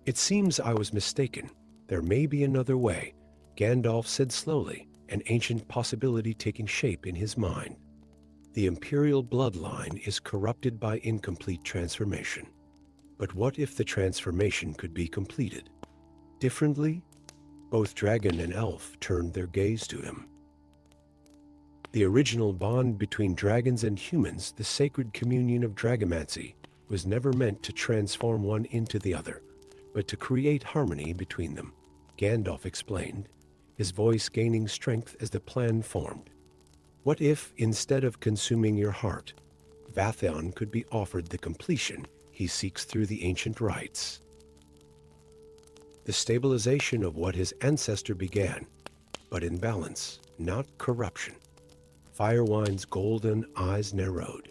It seems I was mistaken. There may be another way, Gandalf said slowly, an ancient possibility taking shape in his mind. The Imperial bloodline is corrupted by incomplete transformation. But what if the transformation could be completed differently? Both dragon and elf turned their gaze to him. The original bond between dragons and humans, the sacred communion of dragomancy, was never meant to transform one into the other, but to create harmony between them, Gandalf explained, his voice gaining strength as the plan formed. What if, instead of consuming your heart, Vathion could be offered the completion he seeks through the ancient rites? The stabilization of what his ancestor began, but in balance, not corruption. Firewind's golden eyes narrowed.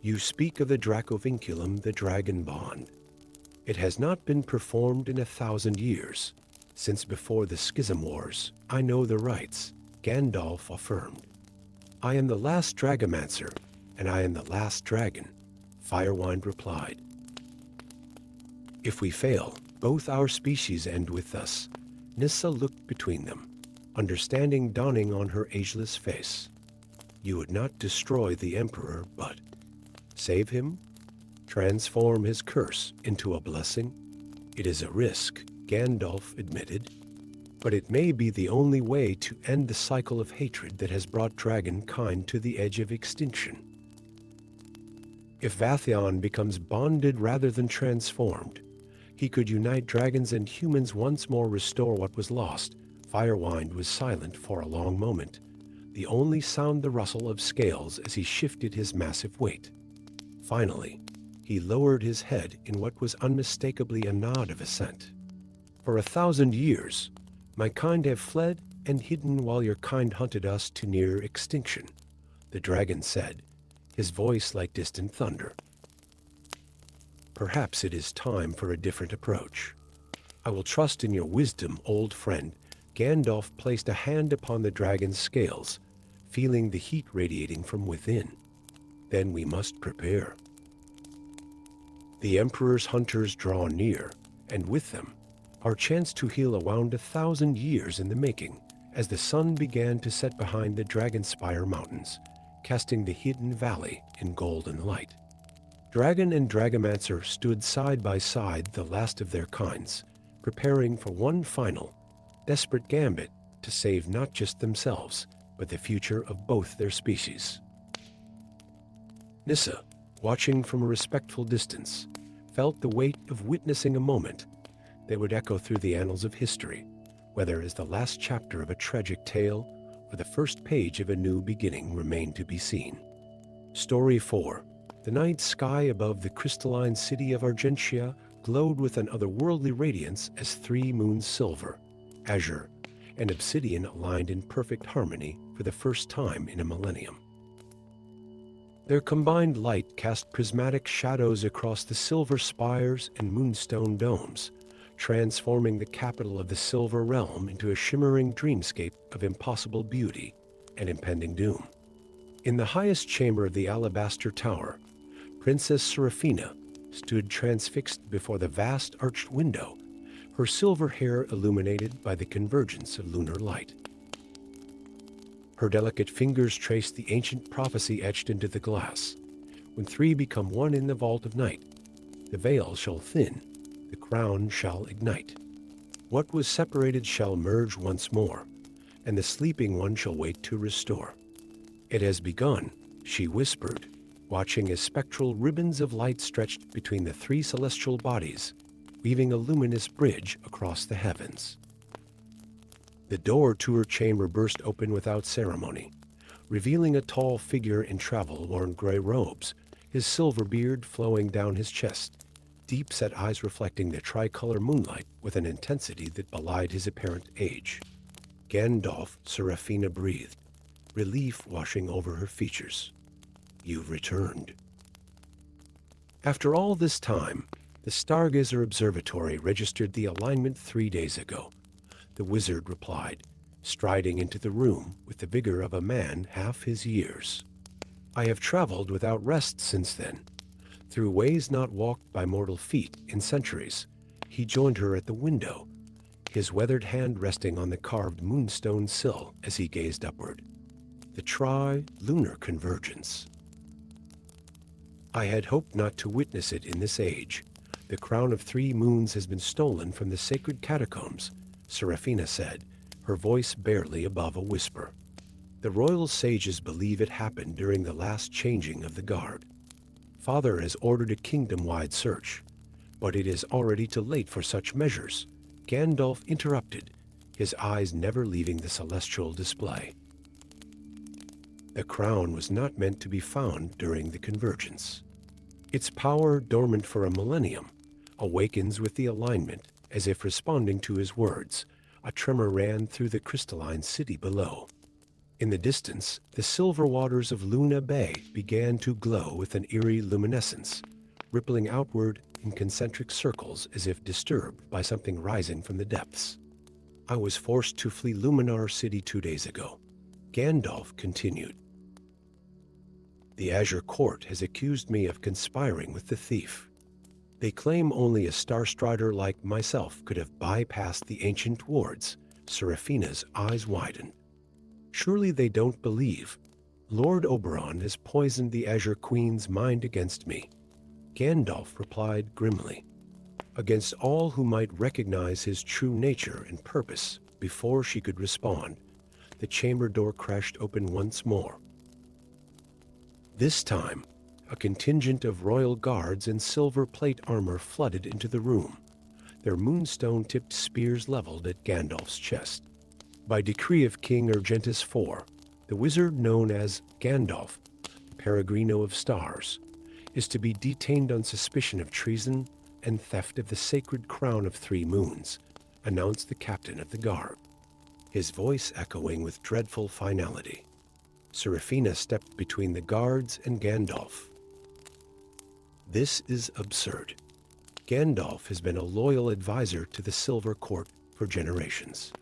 You speak of the Dracovinculum, the dragon bond. It has not been performed in 1,000 years. Since before the Schism Wars, I know the rites, Gandalf affirmed. I am the last dragomancer, and I am the last dragon, Firewind replied. If we fail, both our species end with us. Nissa looked between them, understanding dawning on her ageless face. You would not destroy the Emperor, but save him? Transform his curse into a blessing? It is a risk, Gandalf admitted. but it may be the only way to end the cycle of hatred that has brought dragonkind to the edge of extinction. If Vathion becomes bonded rather than transformed, he could unite dragons and humans once more, restore what was lost. Firewind was silent for a long moment, the only sound the rustle of scales as he shifted his massive weight. Finally, he lowered his head in what was unmistakably a nod of assent. For 1,000 years, my kind have fled and hidden while your kind hunted us to near extinction, the dragon said, his voice like distant thunder. Perhaps it is time for a different approach. I will trust in your wisdom, old friend. Gandalf placed a hand upon the dragon's scales, feeling the heat radiating from within. Then we must prepare. The Emperor's hunters draw near, and with them, our chance to heal around 1,000 years in the making, as the sun began to set behind the Dragonspire Mountains, casting the hidden valley in golden light. Dragon and Dragomancer stood side by side, the last of their kinds, preparing for one final, desperate gambit to save not just themselves, but the future of both their species. Nissa, watching from a respectful distance, felt the weight of witnessing a moment that would echo through the annals of history, whether as the last chapter of a tragic tale or the first page of a new beginning remained to be seen. Story 4. The night sky above the crystalline city of Argentia glowed with an otherworldly radiance as 3 moons, silver, azure, and obsidian aligned in perfect harmony for the first time in a millennium. Their combined light cast prismatic shadows across the silver spires and moonstone domes, transforming the capital of the Silver Realm into a shimmering dreamscape of impossible beauty and impending doom. In the highest chamber of the Alabaster Tower, Princess Seraphina stood transfixed before the vast arched window, her silver hair illuminated by the convergence of lunar light. Her delicate fingers traced the ancient prophecy etched into the glass. When 3 become one in the vault of night, the veil shall thin, the crown shall ignite. What was separated shall merge once more, and the sleeping one shall wake to restore. It has begun, she whispered, watching as spectral ribbons of light stretched between the 3 celestial bodies, weaving a luminous bridge across the heavens. The door to her chamber burst open without ceremony, revealing a tall figure in travel-worn gray robes, his silver beard flowing down his chest, deep-set eyes reflecting the tricolor moonlight with an intensity that belied his apparent age. Gandalf, Seraphina breathed, relief washing over her features. You've returned. After all this time, the Stargazer Observatory registered the alignment 3 days ago. The wizard replied, striding into the room with the vigor of a man half his years. I have traveled without rest since then, through ways not walked by mortal feet in centuries. He joined her at the window, his weathered hand resting on the carved moonstone sill as he gazed upward. The tri-lunar convergence. I had hoped not to witness it in this age. The crown of 3 moons has been stolen from the sacred catacombs, Seraphina said, her voice barely above a whisper. The royal sages believe it happened during the last changing of the guard. Father has ordered a kingdom-wide search, but it is already too late for such measures. Gandalf interrupted, his eyes never leaving the celestial display. The crown was not meant to be found during the convergence. Its power, dormant for a millennium, awakens with the alignment. As if responding to his words, a tremor ran through the crystalline city below. In the distance, the silver waters of Luna Bay began to glow with an eerie luminescence, rippling outward in concentric circles as if disturbed by something rising from the depths. I was forced to flee Luminar City 2 days ago. Gandalf continued. The Azure Court has accused me of conspiring with the thief. They claim only a Starstrider like myself could have bypassed the ancient wards. Seraphina's eyes widened. Surely they don't believe. Lord Oberon has poisoned the Azure Queen's mind against me. Gandalf replied grimly. Against all who might recognize his true nature and purpose. Before she could respond, the chamber door crashed open once more. This time, a contingent of royal guards in silver plate armor flooded into the room, their moonstone-tipped spears leveled at Gandalf's chest. By decree of King Argentus IV, the wizard known as Gandalf, Peregrino of Stars, is to be detained on suspicion of treason and theft of the sacred crown of 3 moons, announced the captain of the guard, his voice echoing with dreadful finality. Seraphina stepped between the guards and Gandalf. This is absurd. Gandalf has been a loyal advisor to the Silver Court for generations.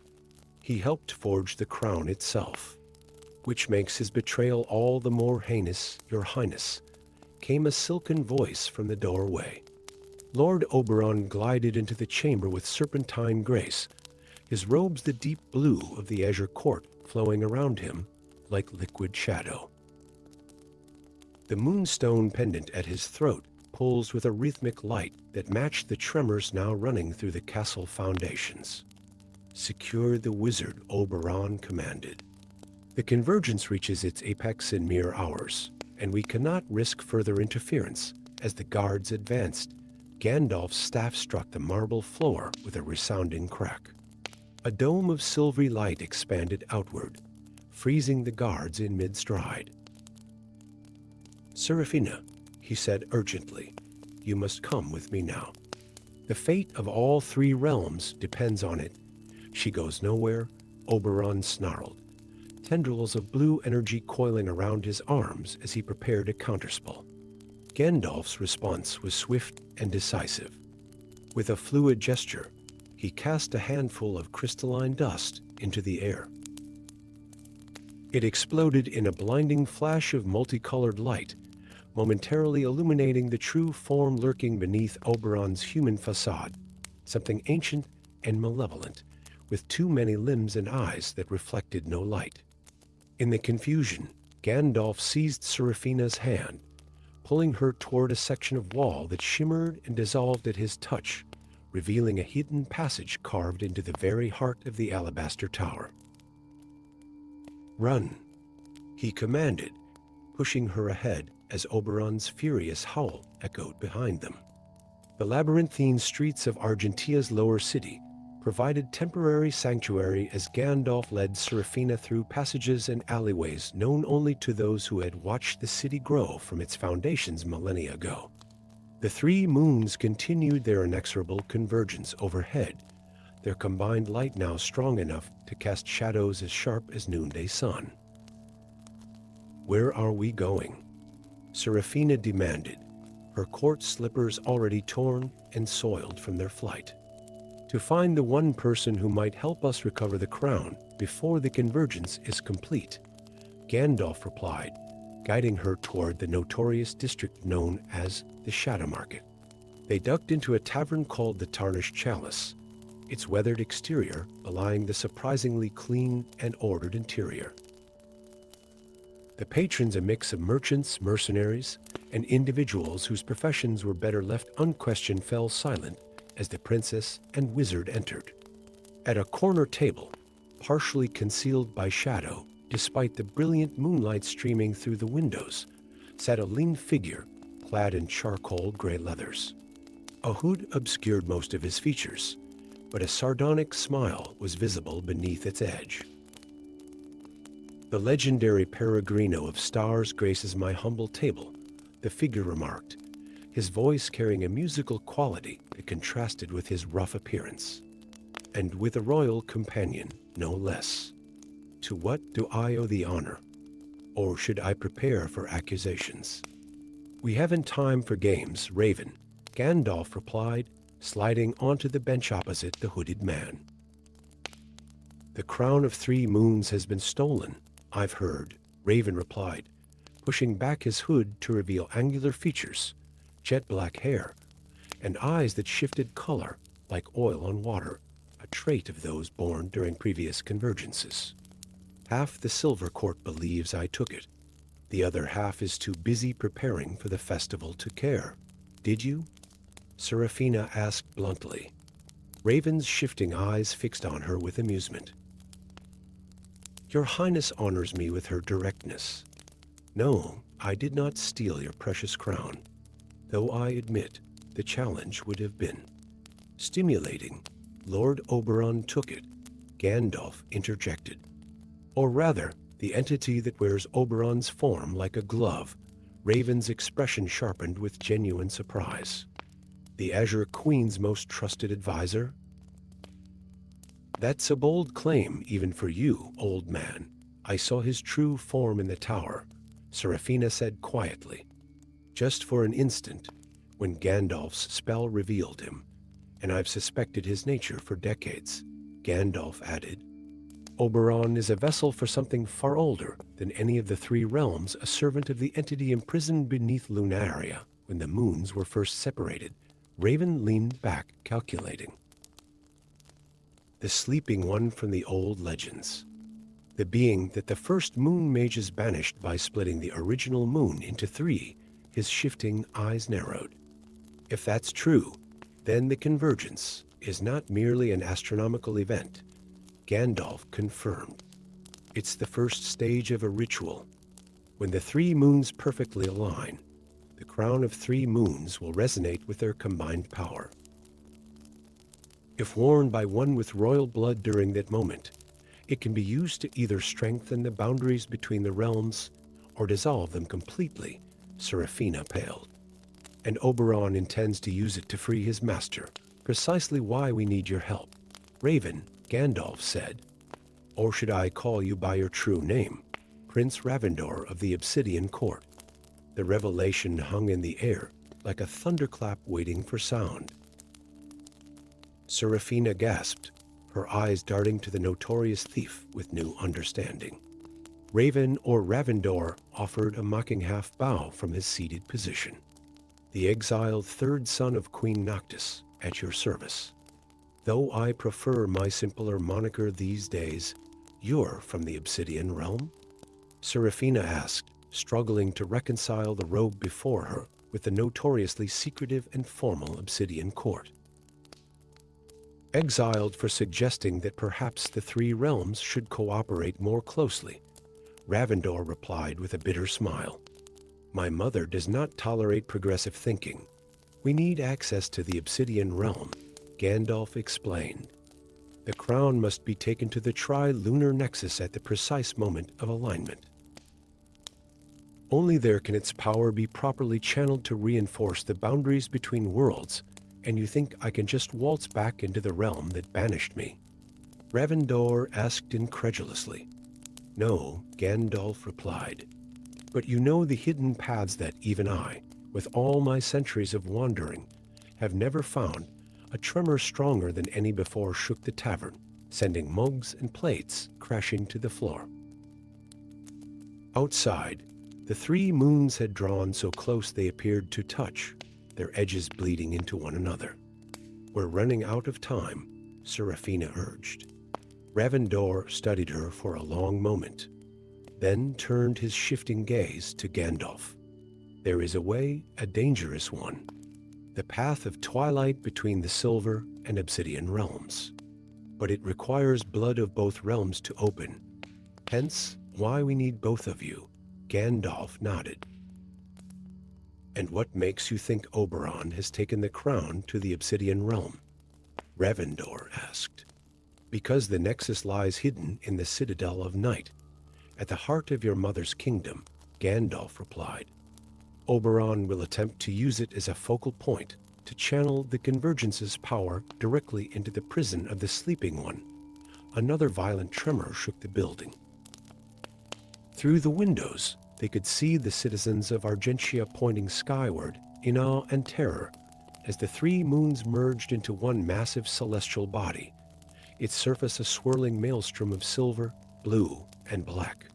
He helped forge the crown itself, which makes his betrayal all the more heinous, Your Highness, came a silken voice from the doorway. Lord Oberon glided into the chamber with serpentine grace, his robes the deep blue of the azure court flowing around him like liquid shadow. The moonstone pendant at his throat pulsed with a rhythmic light that matched the tremors now running through the castle foundations. Secure the wizard, Oberon commanded. The convergence reaches its apex in mere hours, and we cannot risk further interference. As the guards advanced, Gandalf's staff struck the marble floor with a resounding crack. A dome of silvery light expanded outward, freezing the guards in mid-stride. Seraphina, he said urgently, you must come with me now. The fate of all 3 realms depends on it. She goes nowhere, Oberon snarled, tendrils of blue energy coiling around his arms as he prepared a counterspell. Gandalf's response was swift and decisive. With a fluid gesture, he cast a handful of crystalline dust into the air. It exploded in a blinding flash of multicolored light, momentarily illuminating the true form lurking beneath Oberon's human facade, something ancient and malevolent, with too many limbs and eyes that reflected no light. In the confusion, Gandalf seized Seraphina's hand, pulling her toward a section of wall that shimmered and dissolved at his touch, revealing a hidden passage carved into the very heart of the alabaster tower. Run, he commanded, pushing her ahead as Oberon's furious howl echoed behind them. The labyrinthine streets of Argentia's lower city provided temporary sanctuary as Gandalf led Seraphina through passages and alleyways known only to those who had watched the city grow from its foundations millennia ago. The 3 moons continued their inexorable convergence overhead, their combined light now strong enough to cast shadows as sharp as noonday sun. Where are we going? Seraphina demanded, her court slippers already torn and soiled from their flight. To find the one person who might help us recover the crown before the convergence is complete, Gandalf replied, guiding her toward the notorious district known as the Shadow Market. They ducked into a tavern called the Tarnished Chalice, its weathered exterior belying the surprisingly clean and ordered interior. The patrons, a mix of merchants, mercenaries, and individuals whose professions were better left unquestioned, fell silent as the princess and wizard entered. At a corner table, partially concealed by shadow, despite the brilliant moonlight streaming through the windows, sat a lean figure clad in charcoal gray leathers. A hood obscured most of his features, but a sardonic smile was visible beneath its edge. The legendary Peregrino of Stars graces my humble table, the figure remarked, his voice carrying a musical quality that contrasted with his rough appearance. And with a royal companion, no less. To what do I owe the honor? Or should I prepare for accusations? We haven't time for games, Raven, Gandalf replied, sliding onto the bench opposite the hooded man. The crown of 3 moons has been stolen, I've heard, Raven replied, pushing back his hood to reveal angular features, jet black hair, and eyes that shifted color like oil on water, a trait of those born during previous convergences. Half the Silver Court believes I took it. The other half is too busy preparing for the festival to care. Did you? Seraphina asked bluntly. Raven's shifting eyes fixed on her with amusement. Your Highness honors me with her directness. No, I did not steal your precious crown, though I admit the challenge would have been stimulating. Lord Oberon took it, Gandalf interjected. Or rather, the entity that wears Oberon's form like a glove. Raven's expression sharpened with genuine surprise. The Azure Queen's most trusted advisor? That's a bold claim even for you, old man. I saw his true form in the tower, Seraphina said quietly. Just for an instant, when Gandalf's spell revealed him, and I've suspected his nature for decades, Gandalf added. Oberon is a vessel for something far older than any of the three realms, a servant of the entity imprisoned beneath Lunaria when the moons were first separated. Raven leaned back, calculating. The sleeping one from the old legends. The being that the first moon mages banished by splitting the original moon into three. His shifting eyes narrowed. If that's true, then the convergence is not merely an astronomical event, Gandalf confirmed. It's the first stage of a ritual. When the three moons perfectly align, the crown of three moons will resonate with their combined power. If worn by one with royal blood during that moment, it can be used to either strengthen the boundaries between the realms or dissolve them completely, Seraphina paled. And Oberon intends to use it to free his master, precisely why we need your help. Raven, Gandalf said. Or should I call you by your true name, Prince Ravendor of the Obsidian Court? The revelation hung in the air like a thunderclap waiting for sound. Seraphina gasped, her eyes darting to the notorious thief with new understanding. Raven or Ravendor offered a mocking half-bow from his seated position. The exiled third son of Queen Noctis, at your service. Though I prefer my simpler moniker these days, you're from the Obsidian realm? Seraphina asked, struggling to reconcile the robe before her with the notoriously secretive and formal Obsidian Court. Exiled for suggesting that perhaps the three realms should cooperate more closely, Ravendor replied with a bitter smile. My mother does not tolerate progressive thinking. We need access to the Obsidian realm, Gandalf explained. The crown must be taken to the tri-lunar nexus at the precise moment of alignment. Only there can its power be properly channeled to reinforce the boundaries between worlds. And you think I can just waltz back into the realm that banished me? Ravendor asked incredulously. No, Gandalf replied. But you know the hidden paths that even I, with all my centuries of wandering, have never found. A tremor stronger than any before shook the tavern, sending mugs and plates crashing to the floor. Outside, the three moons had drawn so close they appeared to touch, their edges bleeding into one another. We're running out of time, Seraphina urged. Ravendor studied her for a long moment, then turned his shifting gaze to Gandalf. There is a way, a dangerous one. The path of twilight between the Silver and Obsidian realms. But it requires blood of both realms to open. Hence, why we need both of you. Gandalf nodded. And what makes you think Oberon has taken the crown to the Obsidian realm? Ravendor asked. Because the nexus lies hidden in the Citadel of Night, at the heart of your mother's kingdom, Gandalf replied. Oberon will attempt to use it as a focal point to channel the convergence's power directly into the prison of the Sleeping One. Another violent tremor shook the building. Through the windows, they could see the citizens of Argentia pointing skyward in awe and terror as the three moons merged into one massive celestial body, its surface a swirling maelstrom of silver, blue, and black.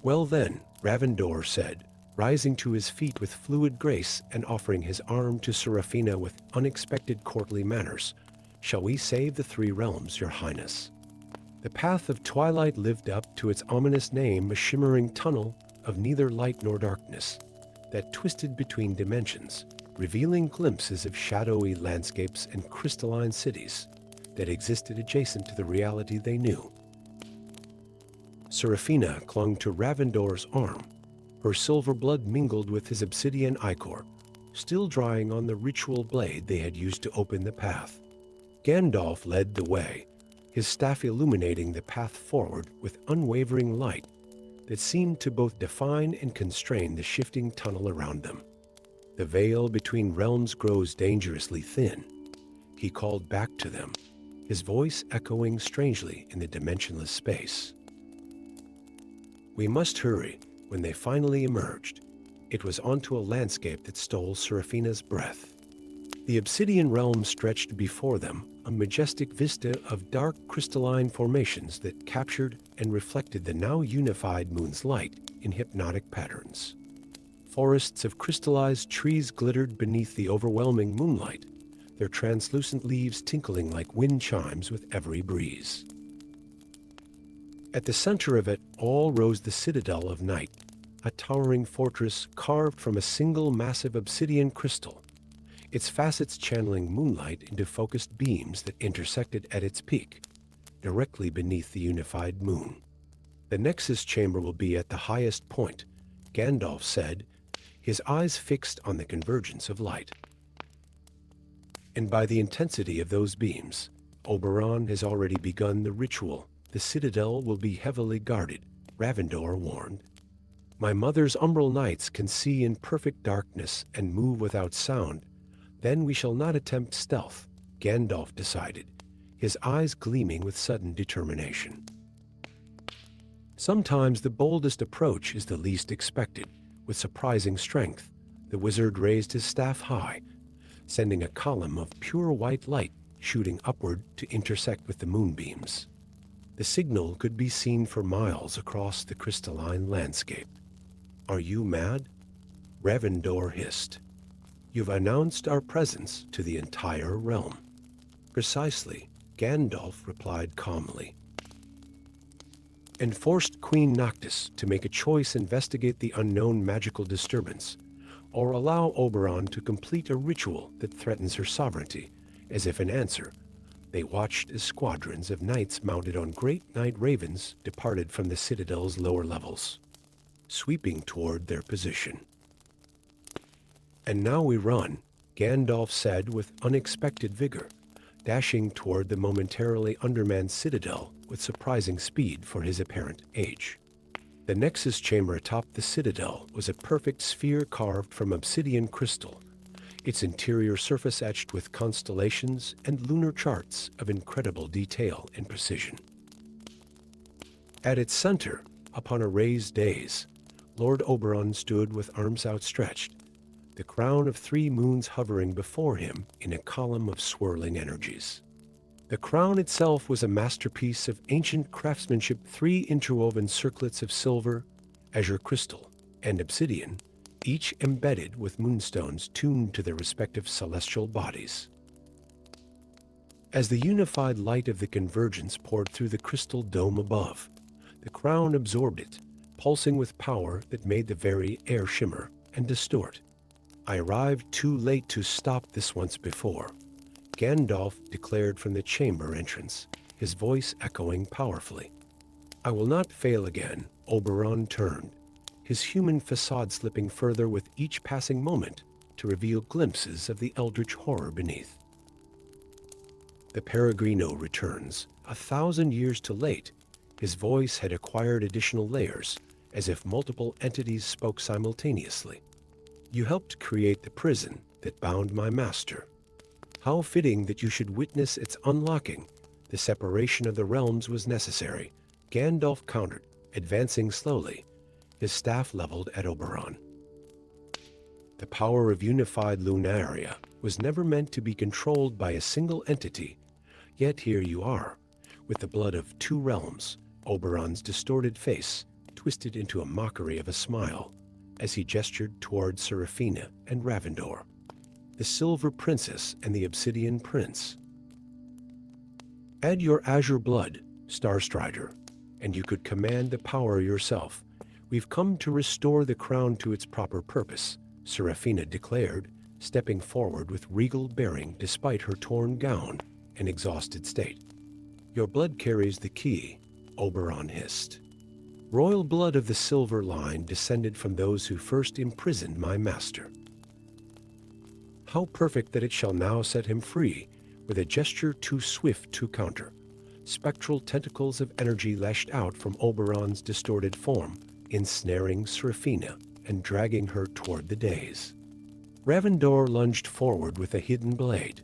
Well then, Ravendor said, rising to his feet with fluid grace and offering his arm to Seraphina with unexpected courtly manners, shall we save the three realms, your highness? The path of twilight lived up to its ominous name, a shimmering tunnel of neither light nor darkness that twisted between dimensions, revealing glimpses of shadowy landscapes and crystalline cities that existed adjacent to the reality they knew. Seraphina clung to Ravendor's arm, her silver blood mingled with his obsidian ichor, still drying on the ritual blade they had used to open the path. Gandalf led the way, his staff illuminating the path forward with unwavering light that seemed to both define and constrain the shifting tunnel around them. The veil between realms grows dangerously thin, he called back to them, his voice echoing strangely in the dimensionless space. We must hurry. When they finally emerged, it was onto a landscape that stole Seraphina's breath. The obsidian realm stretched before them, a majestic vista of dark crystalline formations that captured and reflected the now unified moon's light in hypnotic patterns. Forests of crystallized trees glittered beneath the overwhelming moonlight, their translucent leaves tinkling like wind chimes with every breeze. At the center of it all rose the Citadel of Night, a towering fortress carved from a single massive obsidian crystal, its facets channeling moonlight into focused beams that intersected at its peak, directly beneath the unified moon. The Nexus Chamber will be at the highest point, Gandalf said, his eyes fixed on the convergence of light. And by the intensity of those beams, Oberon has already begun the ritual. The Citadel will be heavily guarded, Ravendor warned. My mother's umbral knights can see in perfect darkness and move without sound. Then we shall not attempt stealth, Gandalf decided, his eyes gleaming with sudden determination. Sometimes the boldest approach is the least expected. With surprising strength, the wizard raised his staff high, sending a column of pure white light shooting upward to intersect with the moonbeams. The signal could be seen for miles across the crystalline landscape. Are you mad? Ravendor hissed. You've announced our presence to the entire realm. Precisely, Gandalf replied calmly. And forced Queen Noctis to make a choice: investigate the unknown magical disturbance, or allow Oberon to complete a ritual that threatens her sovereignty. As if in answer, they watched as squadrons of knights mounted on great night ravens departed from the Citadel's lower levels, sweeping toward their position. And now we run, Gandalf said with unexpected vigor, dashing toward the momentarily undermanned Citadel with surprising speed for his apparent age. The Nexus Chamber atop the Citadel was a perfect sphere carved from obsidian crystal, its interior surface etched with constellations and lunar charts of incredible detail and precision. At its center, upon a raised dais, Lord Oberon stood with arms outstretched, the crown of 3 moons hovering before him in a column of swirling energies. The crown itself was a masterpiece of ancient craftsmanship, 3 interwoven circlets of silver, azure crystal, and obsidian, each embedded with moonstones tuned to their respective celestial bodies. As the unified light of the convergence poured through the crystal dome above, the crown absorbed it, pulsing with power that made the very air shimmer and distort. I arrived too late to stop this once before, Gandalf declared from the chamber entrance, his voice echoing powerfully. I will not fail again. Oberon turned, his human facade slipping further with each passing moment to reveal glimpses of the eldritch horror beneath. The Peregrino returns, 1,000 years too late. His voice had acquired additional layers, as if multiple entities spoke simultaneously. You helped create the prison that bound my master. How fitting that you should witness its unlocking. The separation of the realms was necessary, Gandalf countered, advancing slowly, his staff leveled at Oberon. The power of unified Lunaria was never meant to be controlled by a single entity, yet here you are, with the blood of 2 realms. Oberon's distorted face twisted into a mockery of a smile as he gestured toward Seraphina and Ravendor, the Silver Princess and the Obsidian Prince. Add your azure blood, Starstrider, and you could command the power yourself. We've come to restore the crown to its proper purpose, Seraphina declared, stepping forward with regal bearing despite her torn gown and exhausted state. "Your blood carries the key," Oberon hissed. "Royal blood of the silver line descended from those who first imprisoned my master. How perfect that it shall now set him free, with a gesture too swift to counter." Spectral tentacles of energy lashed out from Oberon's distorted form, ensnaring Seraphina and dragging her toward the dais. Ravendor lunged forward with a hidden blade,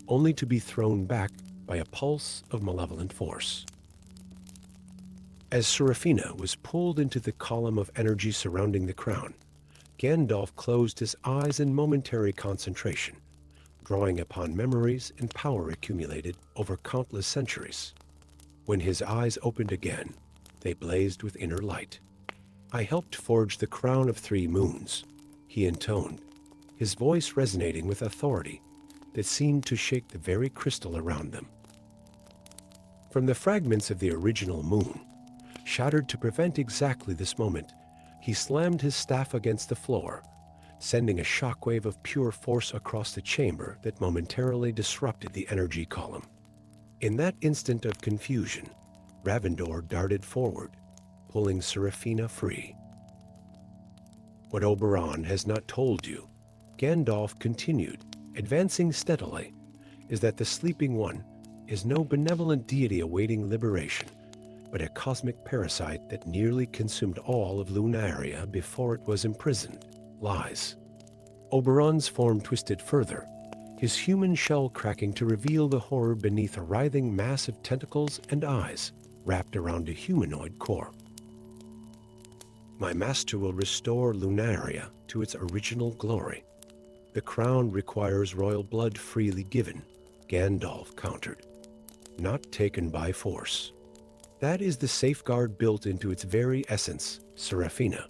only to be thrown back by a pulse of malevolent force. As Seraphina was pulled into the column of energy surrounding the crown, Gandalf closed his eyes in momentary concentration, drawing upon memories and power accumulated over countless centuries. When his eyes opened again, they blazed with inner light. "I helped forge the crown of 3 moons," he intoned, his voice resonating with authority that seemed to shake the very crystal around them. From the fragments of the original moon, shattered to prevent exactly this moment, he slammed his staff against the floor, sending a shockwave of pure force across the chamber that momentarily disrupted the energy column. In that instant of confusion, Ravendor darted forward, pulling Seraphina free. "What Oberon has not told you," Gandalf continued, advancing steadily, "is that the Sleeping One is no benevolent deity awaiting liberation, but a cosmic parasite that nearly consumed all of Lunaria before it was imprisoned. Lies." Oberon's form twisted further, his human shell cracking to reveal the horror beneath a writhing mass of tentacles and eyes wrapped around a humanoid core. "My master will restore Lunaria to its original glory. The crown requires royal blood freely given," Gandalf countered, "not taken by force. That is the safeguard built into its very essence." Seraphina,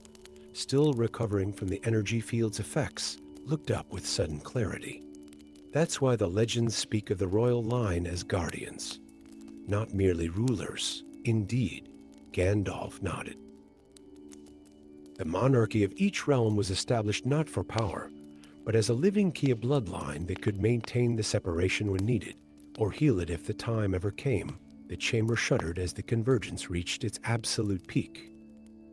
still recovering from the energy field's effects, looked up with sudden clarity. "That's why the legends speak of the royal line as guardians, not merely rulers." "Indeed," Gandalf nodded. "The monarchy of each realm was established not for power, but as a living key of bloodline that could maintain the separation when needed, or heal it if the time ever came." The chamber shuddered as the convergence reached its absolute peak.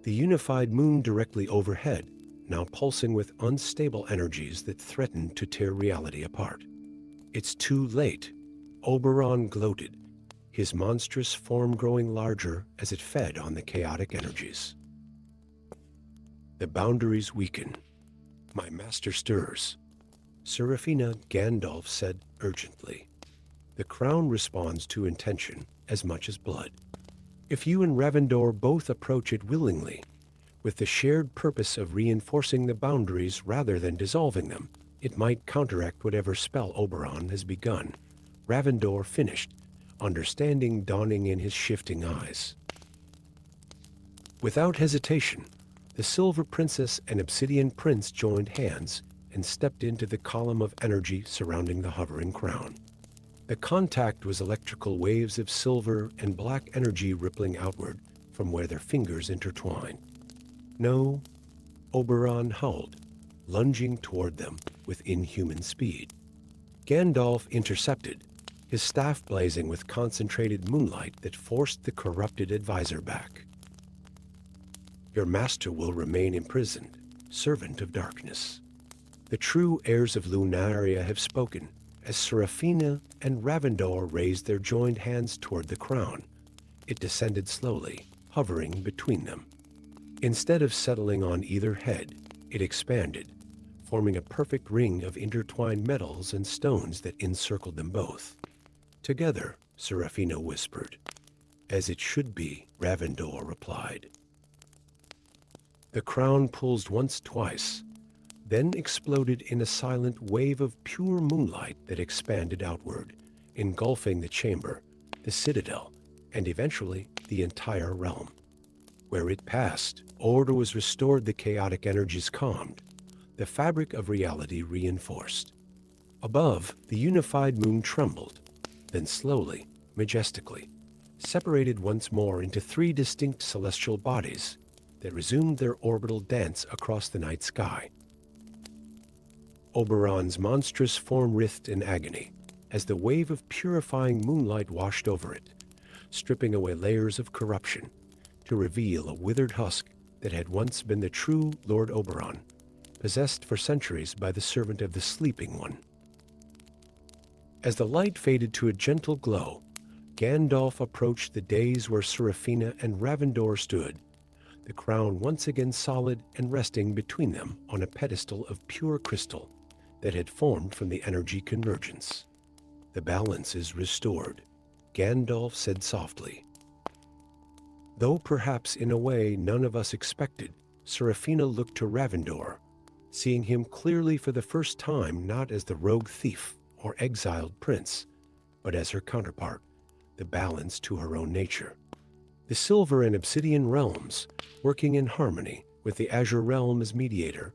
The unified moon directly overhead, now pulsing with unstable energies that threatened to tear reality apart. "It's too late," Oberon gloated, his monstrous form growing larger as it fed on the chaotic energies. "The boundaries weaken. My master stirs." "Seraphina," Gandalf said urgently, "the crown responds to intention as much as blood. If you and Ravendor both approach it willingly, with the shared purpose of reinforcing the boundaries rather than dissolving them, it might counteract whatever spell Oberon has begun." Ravendor finished, understanding dawning in his shifting eyes. Without hesitation, the Silver Princess and Obsidian Prince joined hands and stepped into the column of energy surrounding the hovering crown. The contact was electrical waves of silver and black energy rippling outward from where their fingers intertwined. "No," Oberon howled, lunging toward them with inhuman speed. Gandalf intercepted, his staff blazing with concentrated moonlight that forced the corrupted advisor back. "Your master will remain imprisoned, servant of darkness. The true heirs of Lunaria have spoken." As Seraphina and Ravendor raised their joined hands toward the crown, it descended slowly, hovering between them. Instead of settling on either head, it expanded, forming a perfect ring of intertwined metals and stones that encircled them both. "Together," Seraphina whispered. "As it should be," Ravendor replied. The crown pulsed once, twice, then exploded in a silent wave of pure moonlight that expanded outward, engulfing the chamber, the citadel, and eventually the entire realm. Where it passed, order was restored, the chaotic energies calmed, the fabric of reality reinforced. Above, the unified moon trembled, then slowly, majestically, separated once more into 3 distinct celestial bodies that resumed their orbital dance across the night sky. Oberon's monstrous form writhed in agony as the wave of purifying moonlight washed over it, stripping away layers of corruption to reveal a withered husk that had once been the true Lord Oberon, possessed for centuries by the servant of the Sleeping One. As the light faded to a gentle glow, Gandalf approached the dais where Seraphina and Ravendor stood, the crown once again solid and resting between them on a pedestal of pure crystal that had formed from the energy convergence. "The balance is restored," Gandalf said softly. Though perhaps in a way none of us expected, Seraphina looked to Ravendor, seeing him clearly for the first time not as the rogue thief or exiled prince, but as her counterpart, the balance to her own nature. The Silver and Obsidian realms, working in harmony with the Azure realm as mediator,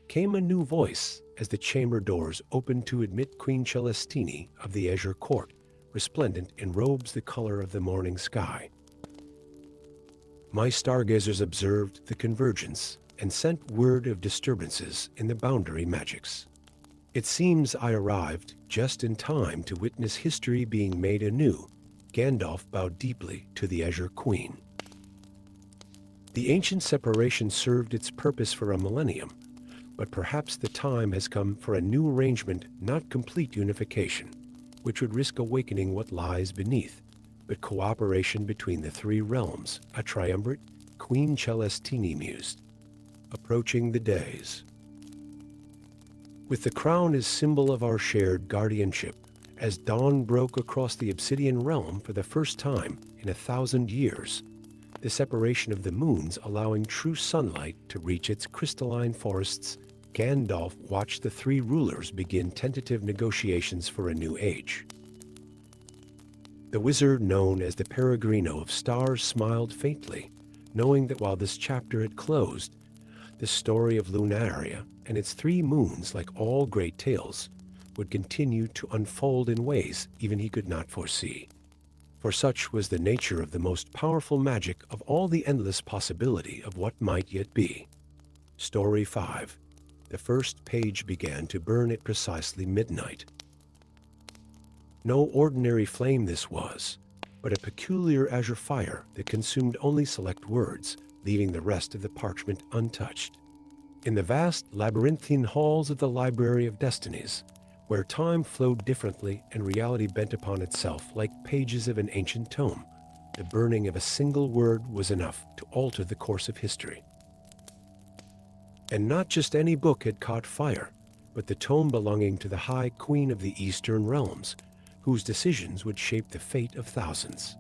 came a new voice as the chamber doors opened to admit Queen Celestine of the Azure Court, resplendent in robes the color of the morning sky. My stargazers observed the convergence and sent word of disturbances in the boundary magics. It seems I arrived just in time to witness history being made anew. Gandalf bowed deeply to the Azure Queen. The ancient separation served its purpose for a millennium, but perhaps the time has come for a new arrangement, not complete unification, which would risk awakening what lies beneath, but cooperation between the three realms, a triumvirate Queen Celestine mused, approaching the days. With the crown as symbol of our shared guardianship, as dawn broke across the Obsidian realm for the first time in 1,000 years, the separation of the moons allowing true sunlight to reach its crystalline forests, Gandalf watched the three rulers begin tentative negotiations for a new age. The wizard known as the Peregrino of Stars smiled faintly, knowing that while this chapter had closed, the story of Lunaria and its three moons, like all great tales, would continue to unfold in ways even he could not foresee. For such was the nature of the most powerful magic of all, the endless possibility of what might yet be. Story 5. The first page began to burn at precisely midnight. No ordinary flame this was, but a peculiar azure fire that consumed only select words, leaving the rest of the parchment untouched. In the vast labyrinthine halls of the Library of Destinies, where time flowed differently and reality bent upon itself like pages of an ancient tome, the burning of a single word was enough to alter the course of history. And not just any book had caught fire, but the tome belonging to the High Queen of the Eastern Realms, whose decisions would shape the fate of thousands.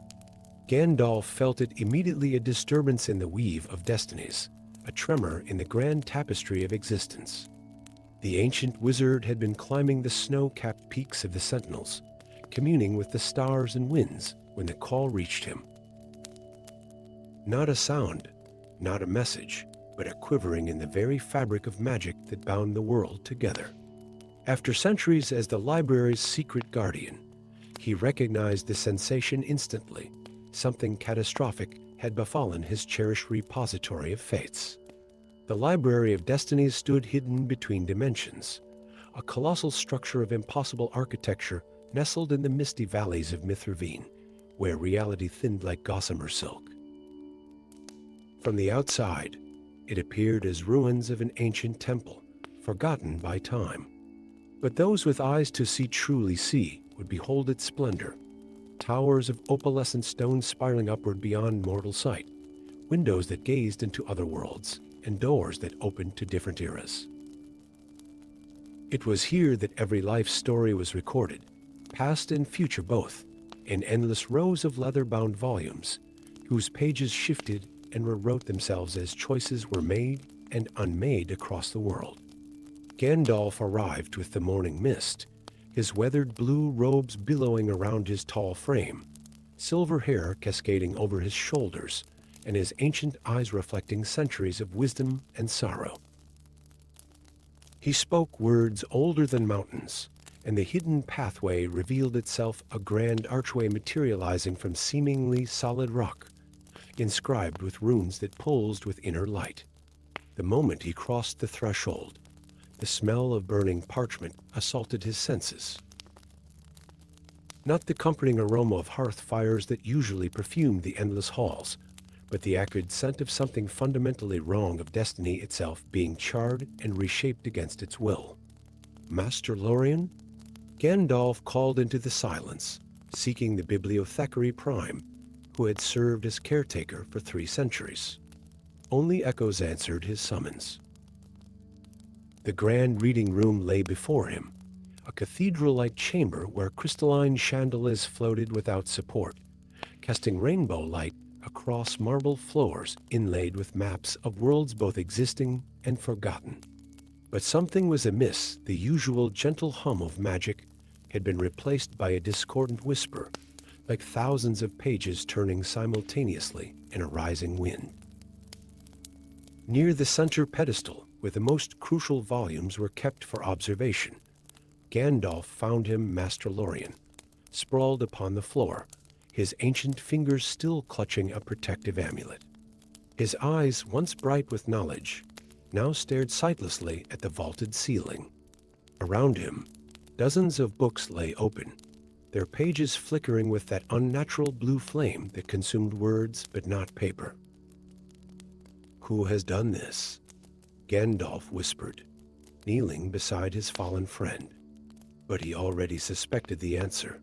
Gandalf felt it immediately, a disturbance in the weave of destinies, a tremor in the grand tapestry of existence. The ancient wizard had been climbing the snow-capped peaks of the Sentinels, communing with the stars and winds when the call reached him. Not a sound, not a message, but a quivering in the very fabric of magic that bound the world together. After centuries as the library's secret guardian, he recognized the sensation instantly. Something catastrophic had befallen his cherished repository of fates. The Library of Destinies stood hidden between dimensions, a colossal structure of impossible architecture nestled in the misty valleys of Mithravine, where reality thinned like gossamer silk. From the outside, it appeared as ruins of an ancient temple, forgotten by time. But those with eyes to see truly see would behold its splendor. Towers of opalescent stone spiraling upward beyond mortal sight, windows that gazed into other worlds, and doors that opened to different eras. It was here that every life story was recorded, past and future both, in endless rows of leather-bound volumes, whose pages shifted and rewrote themselves as choices were made and unmade across the world. Gandalf arrived with the morning mist, his weathered blue robes billowing around his tall frame, silver hair cascading over his shoulders, and his ancient eyes reflecting centuries of wisdom and sorrow. He spoke words older than mountains, and the hidden pathway revealed itself, a grand archway materializing from seemingly solid rock, inscribed with runes that pulsed with inner light. The moment he crossed the threshold, The smell of burning parchment assaulted his senses. Not the comforting aroma of hearth fires that usually perfumed the endless halls, but the acrid scent of something fundamentally wrong, of destiny itself being charred and reshaped against its will. Master Lorien? Gandalf called into the silence, seeking the bibliothecary prime, who had served as caretaker for 3 centuries. Only echoes answered his summons. The grand reading room lay before him, a cathedral-like chamber where crystalline chandeliers floated without support, casting rainbow light across marble floors inlaid with maps of worlds both existing and forgotten. But something was amiss. The usual gentle hum of magic had been replaced by a discordant whisper, like thousands of pages turning simultaneously in a rising wind. Near the center pedestal, where the most crucial volumes were kept for observation, Gandalf found him, Master Lorien, sprawled upon the floor, his ancient fingers still clutching a protective amulet. His eyes, once bright with knowledge, now stared sightlessly at the vaulted ceiling. Around him, dozens of books lay open, their pages flickering with that unnatural blue flame that consumed words but not paper. "Who has done this?" Gandalf whispered, kneeling beside his fallen friend. But he already suspected the answer.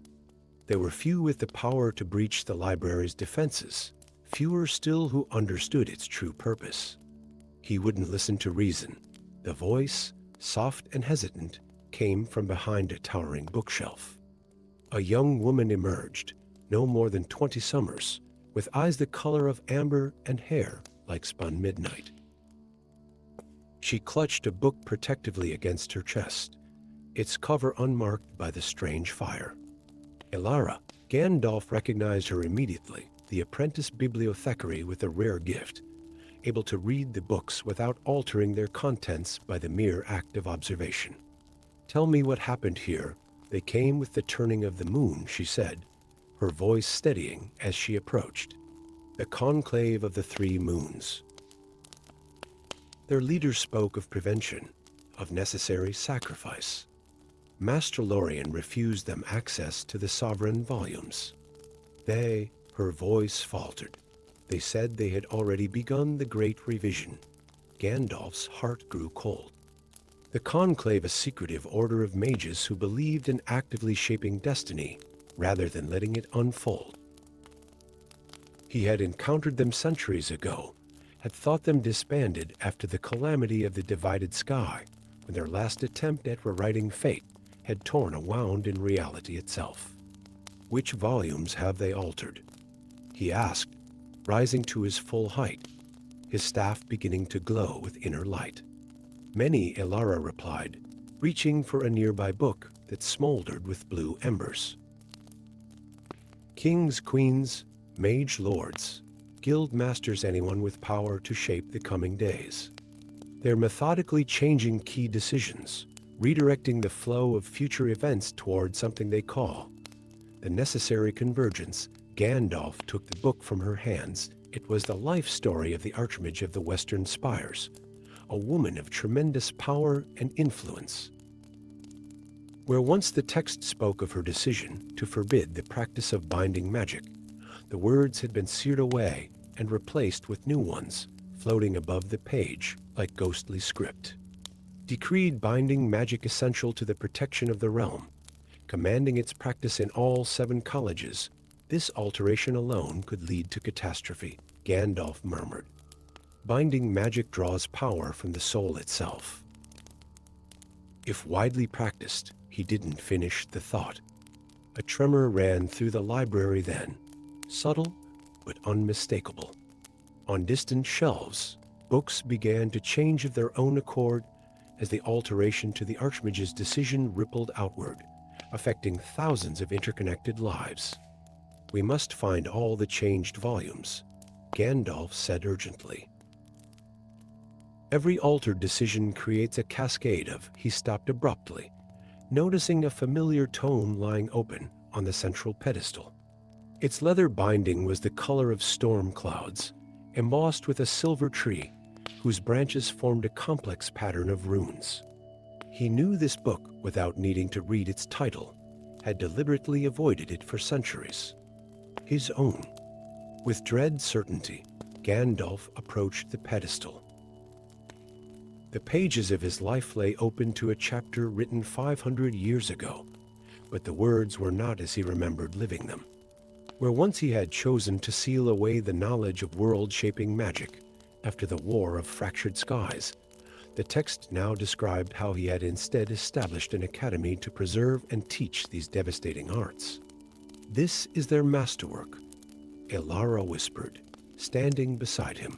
There were few with the power to breach the library's defenses, fewer still who understood its true purpose. He wouldn't listen to reason. The voice, soft and hesitant, came from behind a towering bookshelf. A young woman emerged, no more than 20 summers, with eyes the color of amber and hair like spun midnight. She clutched a book protectively against her chest, its cover unmarked by the strange fire. Elara. Gandalf recognized her immediately, the apprentice bibliothecary with a rare gift, able to read the books without altering their contents by the mere act of observation. "Tell me what happened here." "They came with the turning of the moon," she said, her voice steadying as she approached. "The conclave of the 3 moons. Their leader spoke of prevention, of necessary sacrifice. Master Lorien refused them access to the sovereign volumes. Her voice faltered. "They said they had already begun the Great Revision." Gandalf's heart grew cold. The conclave, a secretive order of mages who believed in actively shaping destiny rather than letting it unfold. He had encountered them centuries ago, had thought them disbanded after the calamity of the divided sky, when their last attempt at rewriting fate had torn a wound in reality itself. "Which volumes have they altered?" he asked, rising to his full height, his staff beginning to glow with inner light. "Many," Elara replied, reaching for a nearby book that smoldered with blue embers. "Kings, queens, mage lords, guild masters, anyone with power to shape the coming days. They're methodically changing key decisions, redirecting the flow of future events toward something they call the necessary convergence." Gandalf took the book from her hands. It was the life story of the Archmage of the Western Spires, a woman of tremendous power and influence. Where once the text spoke of her decision to forbid the practice of binding magic, the words had been seared away and replaced with new ones, floating above the page like ghostly script. Decreed binding magic essential to the protection of the realm, commanding its practice in all 7 colleges. This alteration alone could lead to catastrophe, Gandalf murmured. Binding magic draws power from the soul itself. If widely practiced, he didn't finish the thought. A tremor ran through the library then, subtle but unmistakable. On distant shelves, books began to change of their own accord as the alteration to the Archmage's decision rippled outward, affecting thousands of interconnected lives. "We must find all the changed volumes," Gandalf said urgently. "Every altered decision creates a cascade of..." He stopped abruptly, noticing a familiar tome lying open on the central pedestal. Its leather binding was the color of storm clouds, embossed with a silver tree whose branches formed a complex pattern of runes. He knew this book without needing to read its title, had deliberately avoided it for centuries. His own. With dread certainty, Gandalf approached the pedestal. The pages of his life lay open to a chapter written 500 years ago, but the words were not as he remembered living them. Where once he had chosen to seal away the knowledge of world-shaping magic after the War of Fractured Skies, the text now described how he had instead established an academy to preserve and teach these devastating arts. "This is their masterwork," Elara whispered, standing beside him.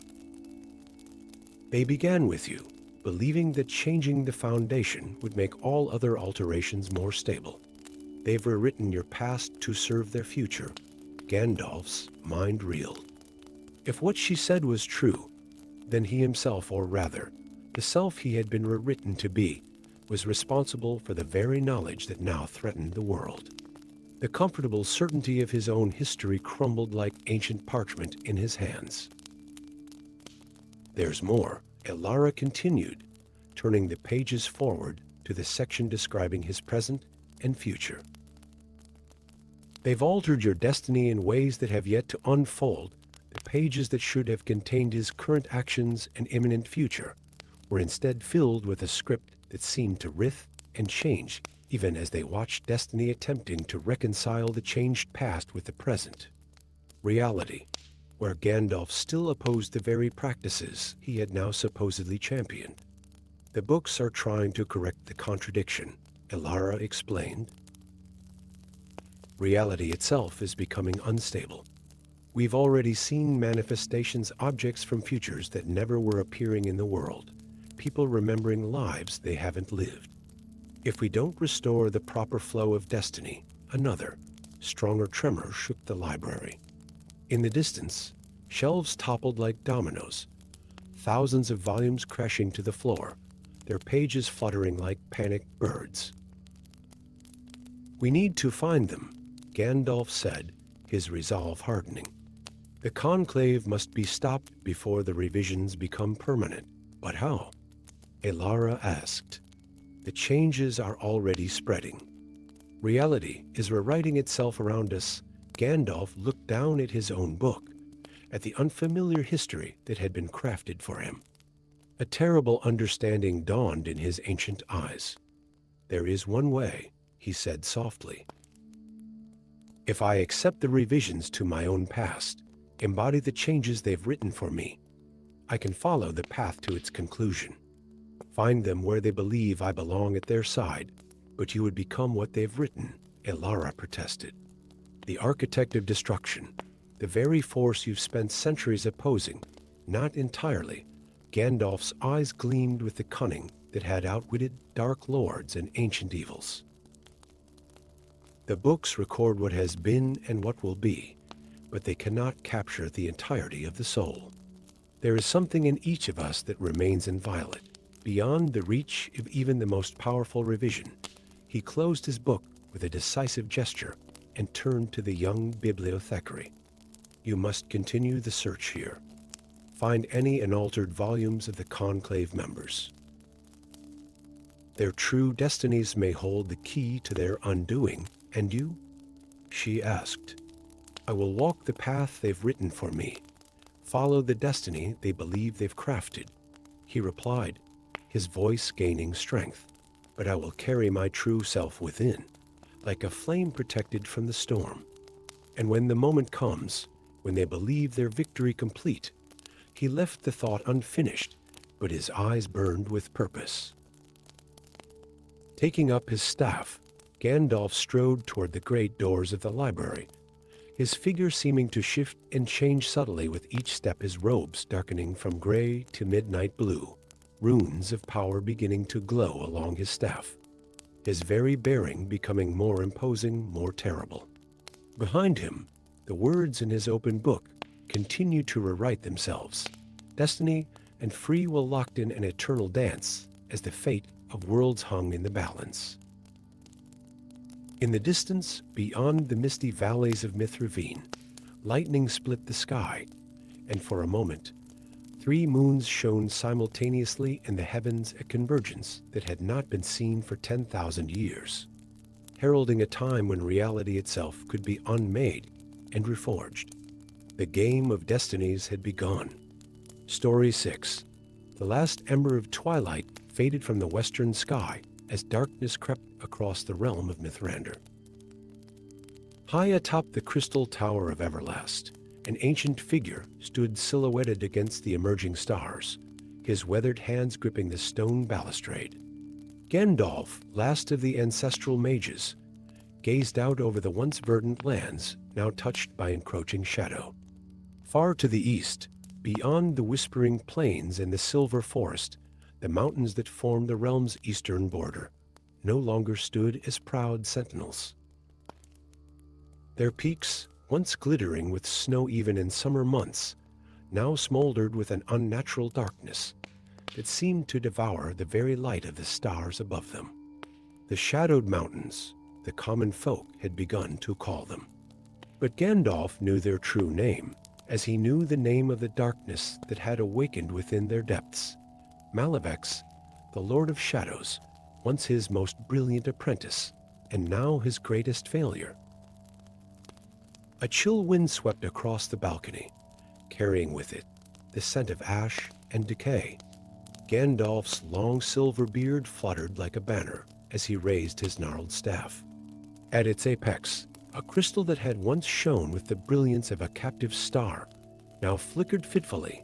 "They began with you, believing that changing the foundation would make all other alterations more stable. They've rewritten your past to serve their future." Gandalf's mind reeled. If what she said was true, then he himself, or rather, the self he had been rewritten to be, was responsible for the very knowledge that now threatened the world. The comfortable certainty of his own history crumbled like ancient parchment in his hands. "There's more," Elara continued, turning the pages forward to the section describing his present and future. "They've altered your destiny in ways that have yet to unfold. The pages that should have contained his current actions and imminent future were instead filled with a script that seemed to writhe and change even as they watched destiny attempting to reconcile the changed past with the present. Reality, where Gandalf still opposed the very practices he had now supposedly championed. The books are trying to correct the contradiction," Elara explained. "Reality itself is becoming unstable. We've already seen manifestations, objects from futures that never were appearing in the world, people remembering lives they haven't lived. If we don't restore the proper flow of destiny," another, stronger tremor shook the library. In the distance, shelves toppled like dominoes, thousands of volumes crashing to the floor, their pages fluttering like panicked birds. "We need to find them," Gandalf said, his resolve hardening. "The conclave must be stopped before the revisions become permanent." "But how?" Elara asked. "The changes are already spreading. Reality is rewriting itself around us." Gandalf looked down at his own book, at the unfamiliar history that had been crafted for him. A terrible understanding dawned in his ancient eyes. "There is one way," he said softly. "If I accept the revisions to my own past, embody the changes they've written for me, I can follow the path to its conclusion. Find them where they believe I belong at their side, but you would become what they've written," Elara protested. "The architect of destruction, the very force you've spent centuries opposing." "Not entirely." Gandalf's eyes gleamed with the cunning that had outwitted dark lords and ancient evils. "The books record what has been and what will be, but they cannot capture the entirety of the soul. There is something in each of us that remains inviolate, beyond the reach of even the most powerful revision." He closed his book with a decisive gesture and turned to the young bibliothecary. "You must continue the search here. Find any unaltered volumes of the conclave members. Their true destinies may hold the key to their undoing." "And you?" she asked. "I will walk the path they've written for me, follow the destiny they believe they've crafted," he replied, his voice gaining strength. "But I will carry my true self within, like a flame protected from the storm. And when the moment comes, when they believe their victory complete," he left the thought unfinished, but his eyes burned with purpose. Taking up his staff, Gandalf strode toward the great doors of the library, his figure seeming to shift and change subtly with each step, his robes darkening from gray to midnight blue, runes of power beginning to glow along his staff, his very bearing becoming more imposing, more terrible. Behind him, the words in his open book continued to rewrite themselves. Destiny and free will locked in an eternal dance as the fate of worlds hung in the balance. In the distance, beyond the misty valleys of Myth Ravine, lightning split the sky, and for a moment, 3 moons shone simultaneously in the heavens, a convergence that had not been seen for 10,000 years, heralding a time when reality itself could be unmade and reforged. The game of destinies had begun. Story 6. The last ember of twilight faded from the western sky as darkness crept across the realm of Mithrander. High atop the crystal tower of Everlast, an ancient figure stood silhouetted against the emerging stars, his weathered hands gripping the stone balustrade. Gandalf, last of the ancestral mages, gazed out over the once verdant lands, now touched by encroaching shadow. Far to the east, beyond the whispering plains and the silver forest, the mountains that formed the realm's eastern border no longer stood as proud sentinels. Their peaks, once glittering with snow even in summer months, now smoldered with an unnatural darkness that seemed to devour the very light of the stars above them. The shadowed mountains, the common folk had begun to call them. But Gandalf knew their true name, as he knew the name of the darkness that had awakened within their depths. Malex, the Lord of Shadows, once his most brilliant apprentice, and now his greatest failure. A chill wind swept across the balcony, carrying with it the scent of ash and decay. Gandalf's long silver beard fluttered like a banner as he raised his gnarled staff. At its apex, a crystal that had once shone with the brilliance of a captive star now flickered fitfully,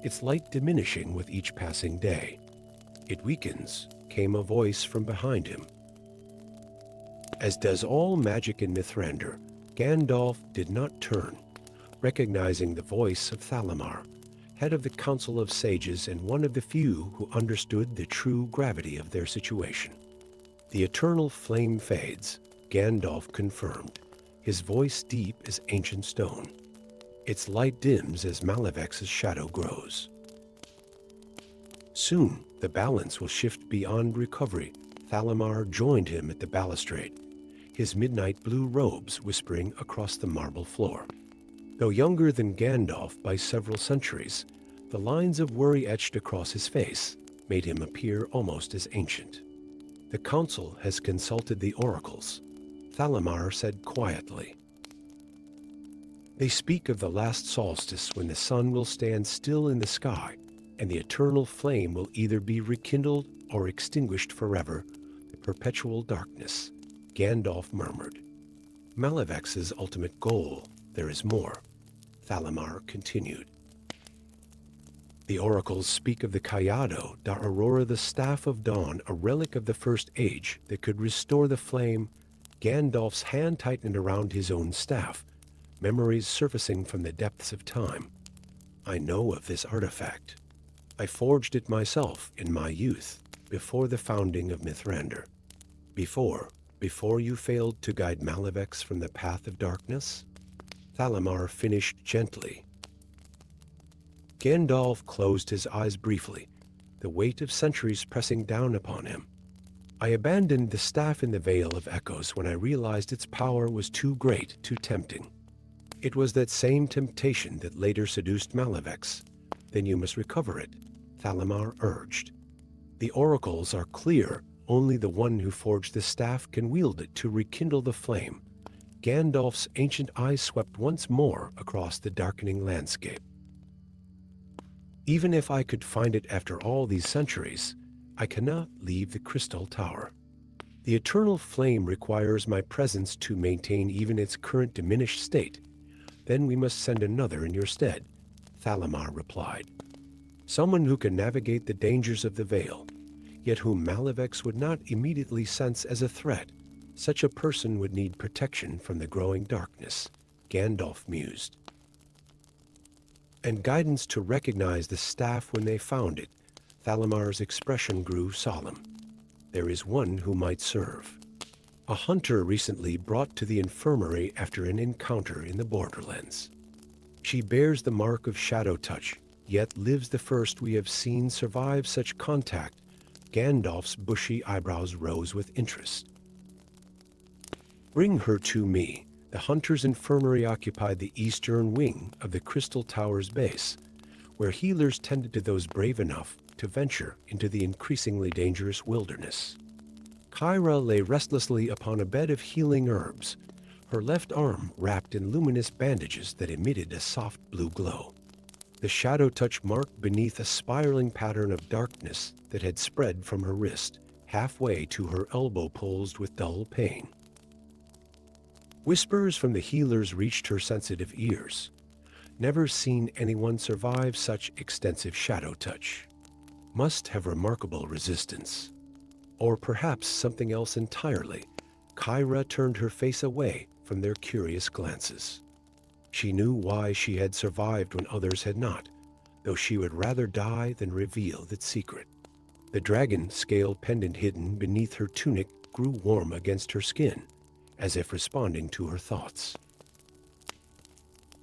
its light diminishing with each passing day. "It weakens," came a voice from behind him. As does all magic in Mithrander, Gandalf did not turn, recognizing the voice of Thalamar, head of the Council of Sages and one of the few who understood the true gravity of their situation. "The eternal flame fades," Gandalf confirmed, his voice deep as ancient stone. "Its light dims as Malevex's shadow grows. Soon, the balance will shift beyond recovery." Thalamar joined him at the balustrade, his midnight blue robes whispering across the marble floor. Though younger than Gandalf by several centuries, the lines of worry etched across his face made him appear almost as ancient. "The council has consulted the oracles," Thalamar said quietly. "They speak of the last solstice when the sun will stand still in the sky, and the eternal flame will either be rekindled or extinguished forever, the perpetual darkness," Gandalf murmured. "Malevex's ultimate goal, there is more," Thalamar continued. "The oracles speak of the Callado da Aurora, the Staff of Dawn, a relic of the First Age that could restore the flame." Gandalf's hand tightened around his own staff, memories surfacing from the depths of time. "I know of this artifact. I forged it myself in my youth, before the founding of Mithrander. Before you failed to guide Malevex from the path of darkness?" Thalamar finished gently. Gandalf closed his eyes briefly, the weight of centuries pressing down upon him. "I abandoned the staff in the Vale of Echoes when I realized its power was too great, too tempting. It was that same temptation that later seduced Malevex. Then you must recover it," Thalamar urged. "The oracles are clear. Only the one who forged the staff can wield it to rekindle the flame." Gandalf's ancient eyes swept once more across the darkening landscape. "Even if I could find it after all these centuries, I cannot leave the Crystal Tower. The eternal flame requires my presence to maintain even its current diminished state. Then we must send another in your stead," Thalamar replied. "Someone who can navigate the dangers of the Vale, yet whom Malevex would not immediately sense as a threat. Such a person would need protection from the growing darkness," Gandalf mused. "And guidance to recognize the staff when they found it." Thalamar's expression grew solemn. "There is one who might serve. A hunter recently brought to the infirmary after an encounter in the Borderlands. She bears the mark of shadow touch, yet lives the first we have seen survive such contact." Gandalf's bushy eyebrows rose with interest. "Bring her to me." The hunter's infirmary occupied the eastern wing of the Crystal Tower's base, where healers tended to those brave enough to venture into the increasingly dangerous wilderness. Kyra lay restlessly upon a bed of healing herbs, her left arm wrapped in luminous bandages that emitted a soft blue glow. The shadow touch marked beneath a spiraling pattern of darkness that had spread from her wrist, halfway to her elbow pulsed with dull pain. Whispers from the healers reached her sensitive ears. Never seen anyone survive such extensive shadow touch. Must have remarkable resistance. Or perhaps something else entirely. Kyra turned her face away from their curious glances. She knew why she had survived when others had not, though she would rather die than reveal that secret. The dragon scale pendant hidden beneath her tunic grew warm against her skin, as if responding to her thoughts.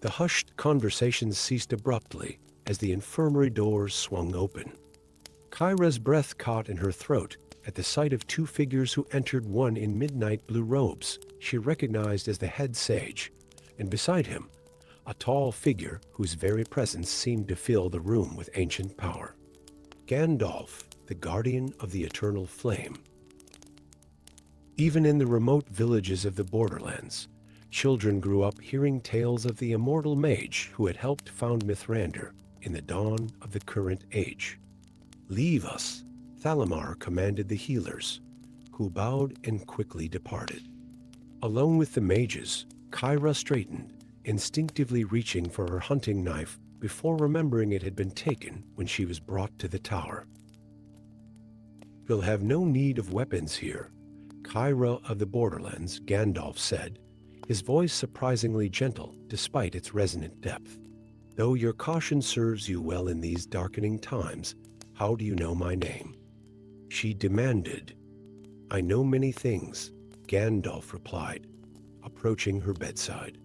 The hushed conversations ceased abruptly as the infirmary doors swung open. Kyra's breath caught in her throat at the sight of two figures who entered, one in midnight blue robes she recognized as the head sage, and beside him, a tall figure whose very presence seemed to fill the room with ancient power. Gandalf, the guardian of the eternal flame. Even in the remote villages of the borderlands, children grew up hearing tales of the immortal mage who had helped found Mithrandir in the dawn of the current age. "Leave us," Thalamar commanded the healers, who bowed and quickly departed. Alone with the mages, Kyra straightened, instinctively reaching for her hunting knife before remembering it had been taken when she was brought to the tower. "We'll have no need of weapons here," Kyra of the Borderlands, Gandalf said, his voice surprisingly gentle despite its resonant depth. "Though your caution serves you well in these darkening times, how do you know my name?" she demanded. "I know many things," Gandalf replied, approaching her bedside.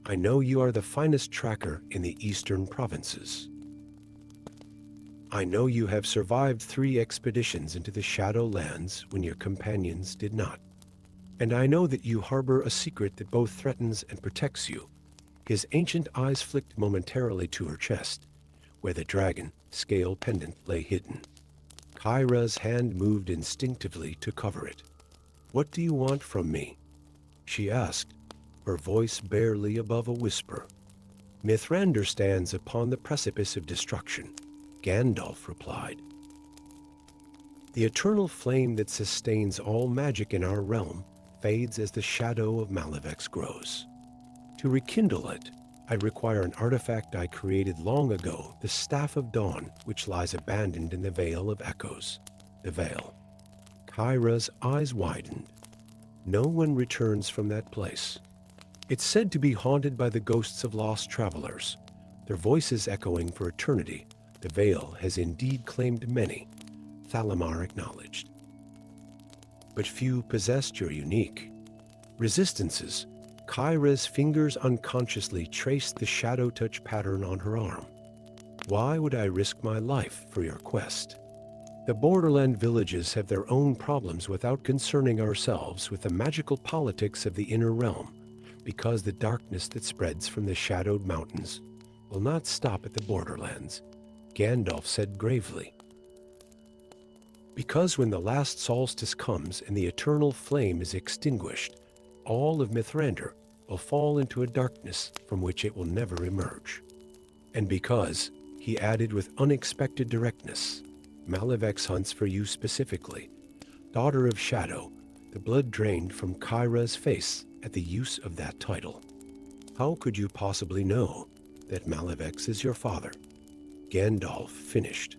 "I know you are the finest tracker in the eastern provinces. I know you have survived 3 expeditions into the Shadowlands when your companions did not. And I know that you harbor a secret that both threatens and protects you." His ancient eyes flicked momentarily to her chest, where the dragon scale pendant lay hidden. Kyra's hand moved instinctively to cover it. "What do you want from me?" she asked, her voice barely above a whisper. "Mithrandir stands upon the precipice of destruction," Gandalf replied. "The eternal flame that sustains all magic in our realm fades as the shadow of Malex grows. To rekindle it, I require an artifact I created long ago, the Staff of Dawn, which lies abandoned in the Vale of Echoes." The Vale. Kyra's eyes widened. No one returns from that place. It's said to be haunted by the ghosts of lost travelers, their voices echoing for eternity. The Vale has indeed claimed many, Thalamar acknowledged. But few possessed your unique resistances. Kyra's fingers unconsciously traced the shadow touch pattern on her arm. "Why would I risk my life for your quest? The borderland villages have their own problems without concerning ourselves with the magical politics of the inner realm, because the darkness that spreads from the shadowed mountains will not stop at the borderlands," Gandalf said gravely. "Because when the last solstice comes and the eternal flame is extinguished, all of Mithrandir will fall into a darkness from which it will never emerge. And because," he added with unexpected directness, "Malex hunts for you specifically, daughter of Shadow." The blood drained from Kyra's face at the use of that title. "How could you possibly know that Malex is your father?" Gandalf finished.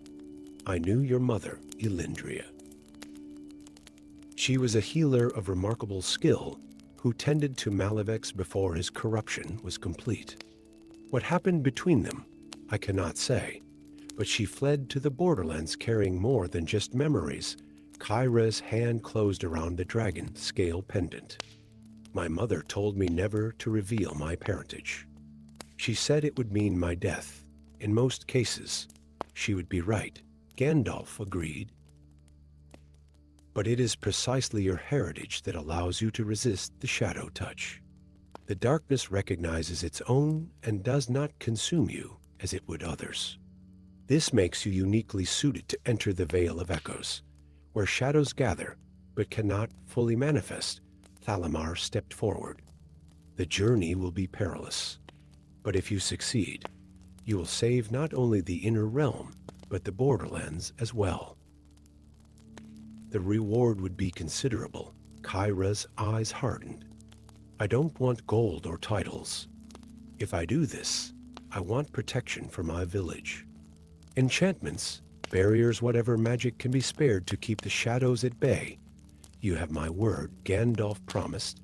"I knew your mother, Elindria. She was a healer of remarkable skill who tended to Malex before his corruption was complete. What happened between them, I cannot say, but she fled to the borderlands carrying more than just memories." Kyra's hand closed around the dragon scale pendant. "My mother told me never to reveal my parentage. She said it would mean my death. In most cases, she would be right," Gandalf agreed. "But it is precisely your heritage that allows you to resist the shadow touch. The darkness recognizes its own and does not consume you as it would others." This makes you uniquely suited to enter the Vale of Echoes, where shadows gather but cannot fully manifest. Thalamar stepped forward. The journey will be perilous, but if you succeed, you will save not only the inner realm, but the borderlands as well. The reward would be considerable. Kyra's eyes hardened. I don't want gold or titles. If I do this, I want protection for my village. Enchantments, barriers, whatever magic can be spared to keep the shadows at bay. You have my word, Gandalf promised.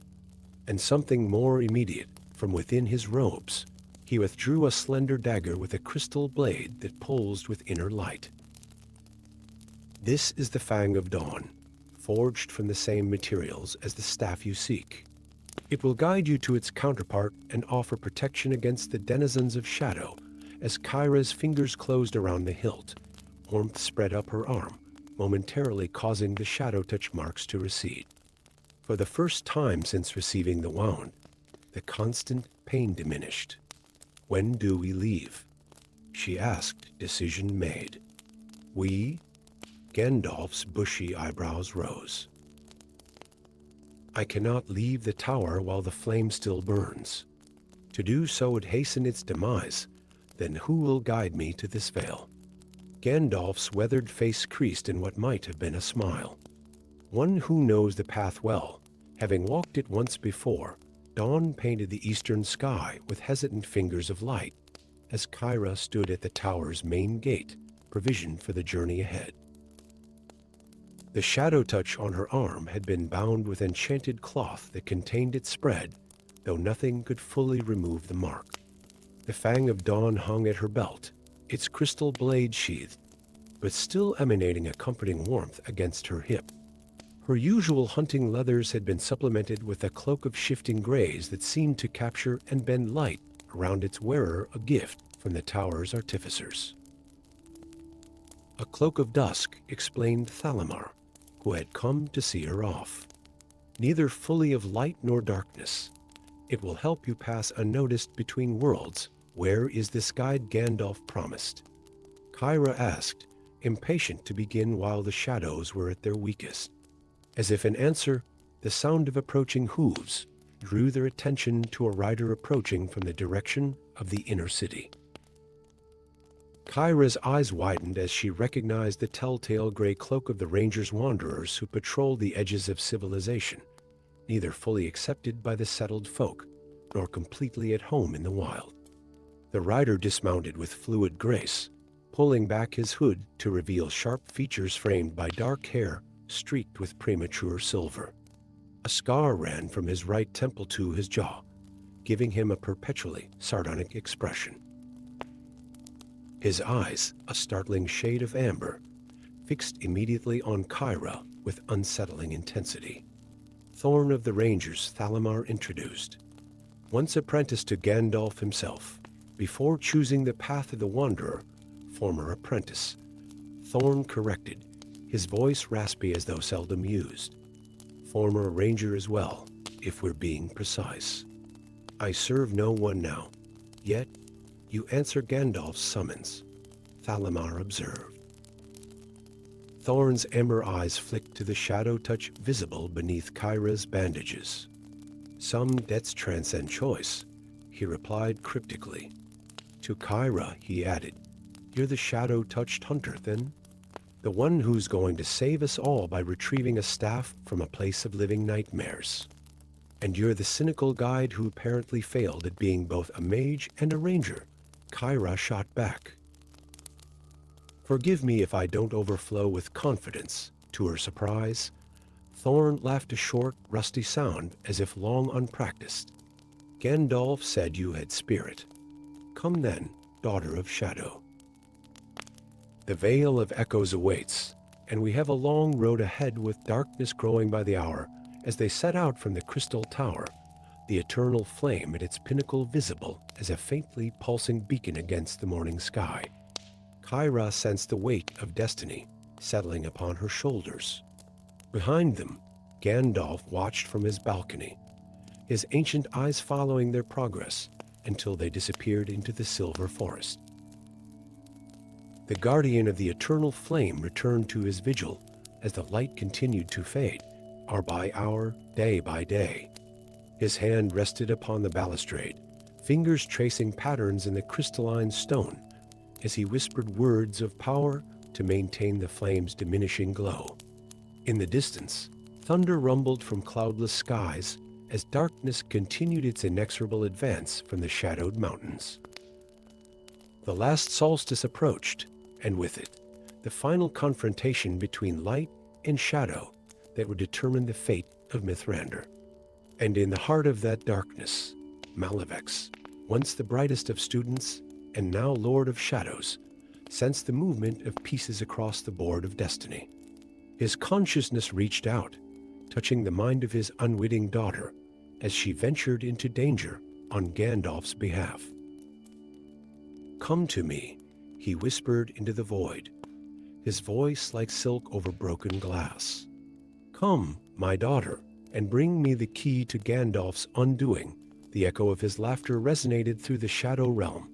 And something more immediate, from within his robes, he withdrew a slender dagger with a crystal blade that pulsed with inner light. This is the Fang of Dawn, forged from the same materials as the staff you seek. It will guide you to its counterpart and offer protection against the denizens of shadow. As Kyra's fingers closed around the hilt, warmth spread up her arm, momentarily causing the shadow touch marks to recede. For the first time since receiving the wand, the constant pain diminished. When do we leave? She asked, decision made. We? Gandalf's bushy eyebrows rose. I cannot leave the tower while the flame still burns. To do so would hasten its demise. Then who will guide me to this vale? Gandalf's weathered face creased in what might have been a smile. One who knows the path well, having walked it once before. Dawn painted the eastern sky with hesitant fingers of light as Kyra stood at the tower's main gate, provisioned for the journey ahead. The shadow touch on her arm had been bound with enchanted cloth that contained its spread, though nothing could fully remove the mark. The Fang of Dawn hung at her belt, its crystal blade sheathed, but still emanating a comforting warmth against her hip. Her usual hunting leathers had been supplemented with a cloak of shifting grays that seemed to capture and bend light around its wearer, a gift from the tower's artificers. A cloak of dusk, explained Thalamar, who had come to see her off. Neither fully of light nor darkness. It will help you pass unnoticed between worlds. Where is this guide Gandalf promised? Kyra asked, impatient to begin while the shadows were at their weakest. As if in answer, the sound of approaching hooves drew their attention to a rider approaching from the direction of the inner city. Kyra's eyes widened as she recognized the telltale gray cloak of the Rangers Wanderers who patrolled the edges of civilization, neither fully accepted by the settled folk, nor completely at home in the wild. The rider dismounted with fluid grace, pulling back his hood to reveal sharp features framed by dark hair streaked with premature silver. A scar ran from his right temple to his jaw, giving him a perpetually sardonic expression. His eyes, a startling shade of amber, fixed immediately on Kyra with unsettling intensity. Thorn of the Rangers, Thalamar introduced. Once apprenticed to Gandalf himself, before choosing the path of the Wanderer, former apprentice. Thorn corrected, his voice raspy as though seldom used. Former ranger as well, if we're being precise. I serve no one now, yet you answer Gandalf's summons, Thalamar observed. Thorn's amber eyes flicked to the shadow touch visible beneath Kyra's bandages. Some debts transcend choice, he replied cryptically. To Kyra, he added, you're the shadow-touched hunter, then? The one who's going to save us all by retrieving a staff from a place of living nightmares. And you're the cynical guide who apparently failed at being both a mage and a ranger, Kyra shot back. Forgive me if I don't overflow with confidence. To her surprise, Thorn laughed a short, rusty sound as if long unpracticed. Gandalf said you had spirit. Come then, daughter of shadow. The Vale of Echoes awaits, and we have a long road ahead with darkness growing by the hour as they set out from the crystal tower, the eternal flame at its pinnacle visible as a faintly pulsing beacon against the morning sky. Kyra sensed the weight of destiny settling upon her shoulders. Behind them, Gandalf watched from his balcony, his ancient eyes following their progress until they disappeared into the silver forest. The guardian of the eternal flame returned to his vigil as the light continued to fade, hour by hour, day by day. His hand rested upon the balustrade, fingers tracing patterns in the crystalline stone as he whispered words of power to maintain the flame's diminishing glow. In the distance, thunder rumbled from cloudless skies as darkness continued its inexorable advance from the shadowed mountains. The last solstice approached, and with it, the final confrontation between light and shadow that would determine the fate of Mithrander. And in the heart of that darkness, Malex, once the brightest of students and now Lord of Shadows, sensed the movement of pieces across the board of destiny. His consciousness reached out, touching the mind of his unwitting daughter as she ventured into danger on Gandalf's behalf. "Come to me," he whispered into the void, his voice like silk over broken glass. "Come, my daughter, and bring me the key to Gandalf's undoing." The echo of his laughter resonated through the shadow realm,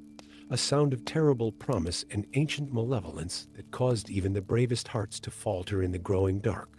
a sound of terrible promise and ancient malevolence that caused even the bravest hearts to falter in the growing dark.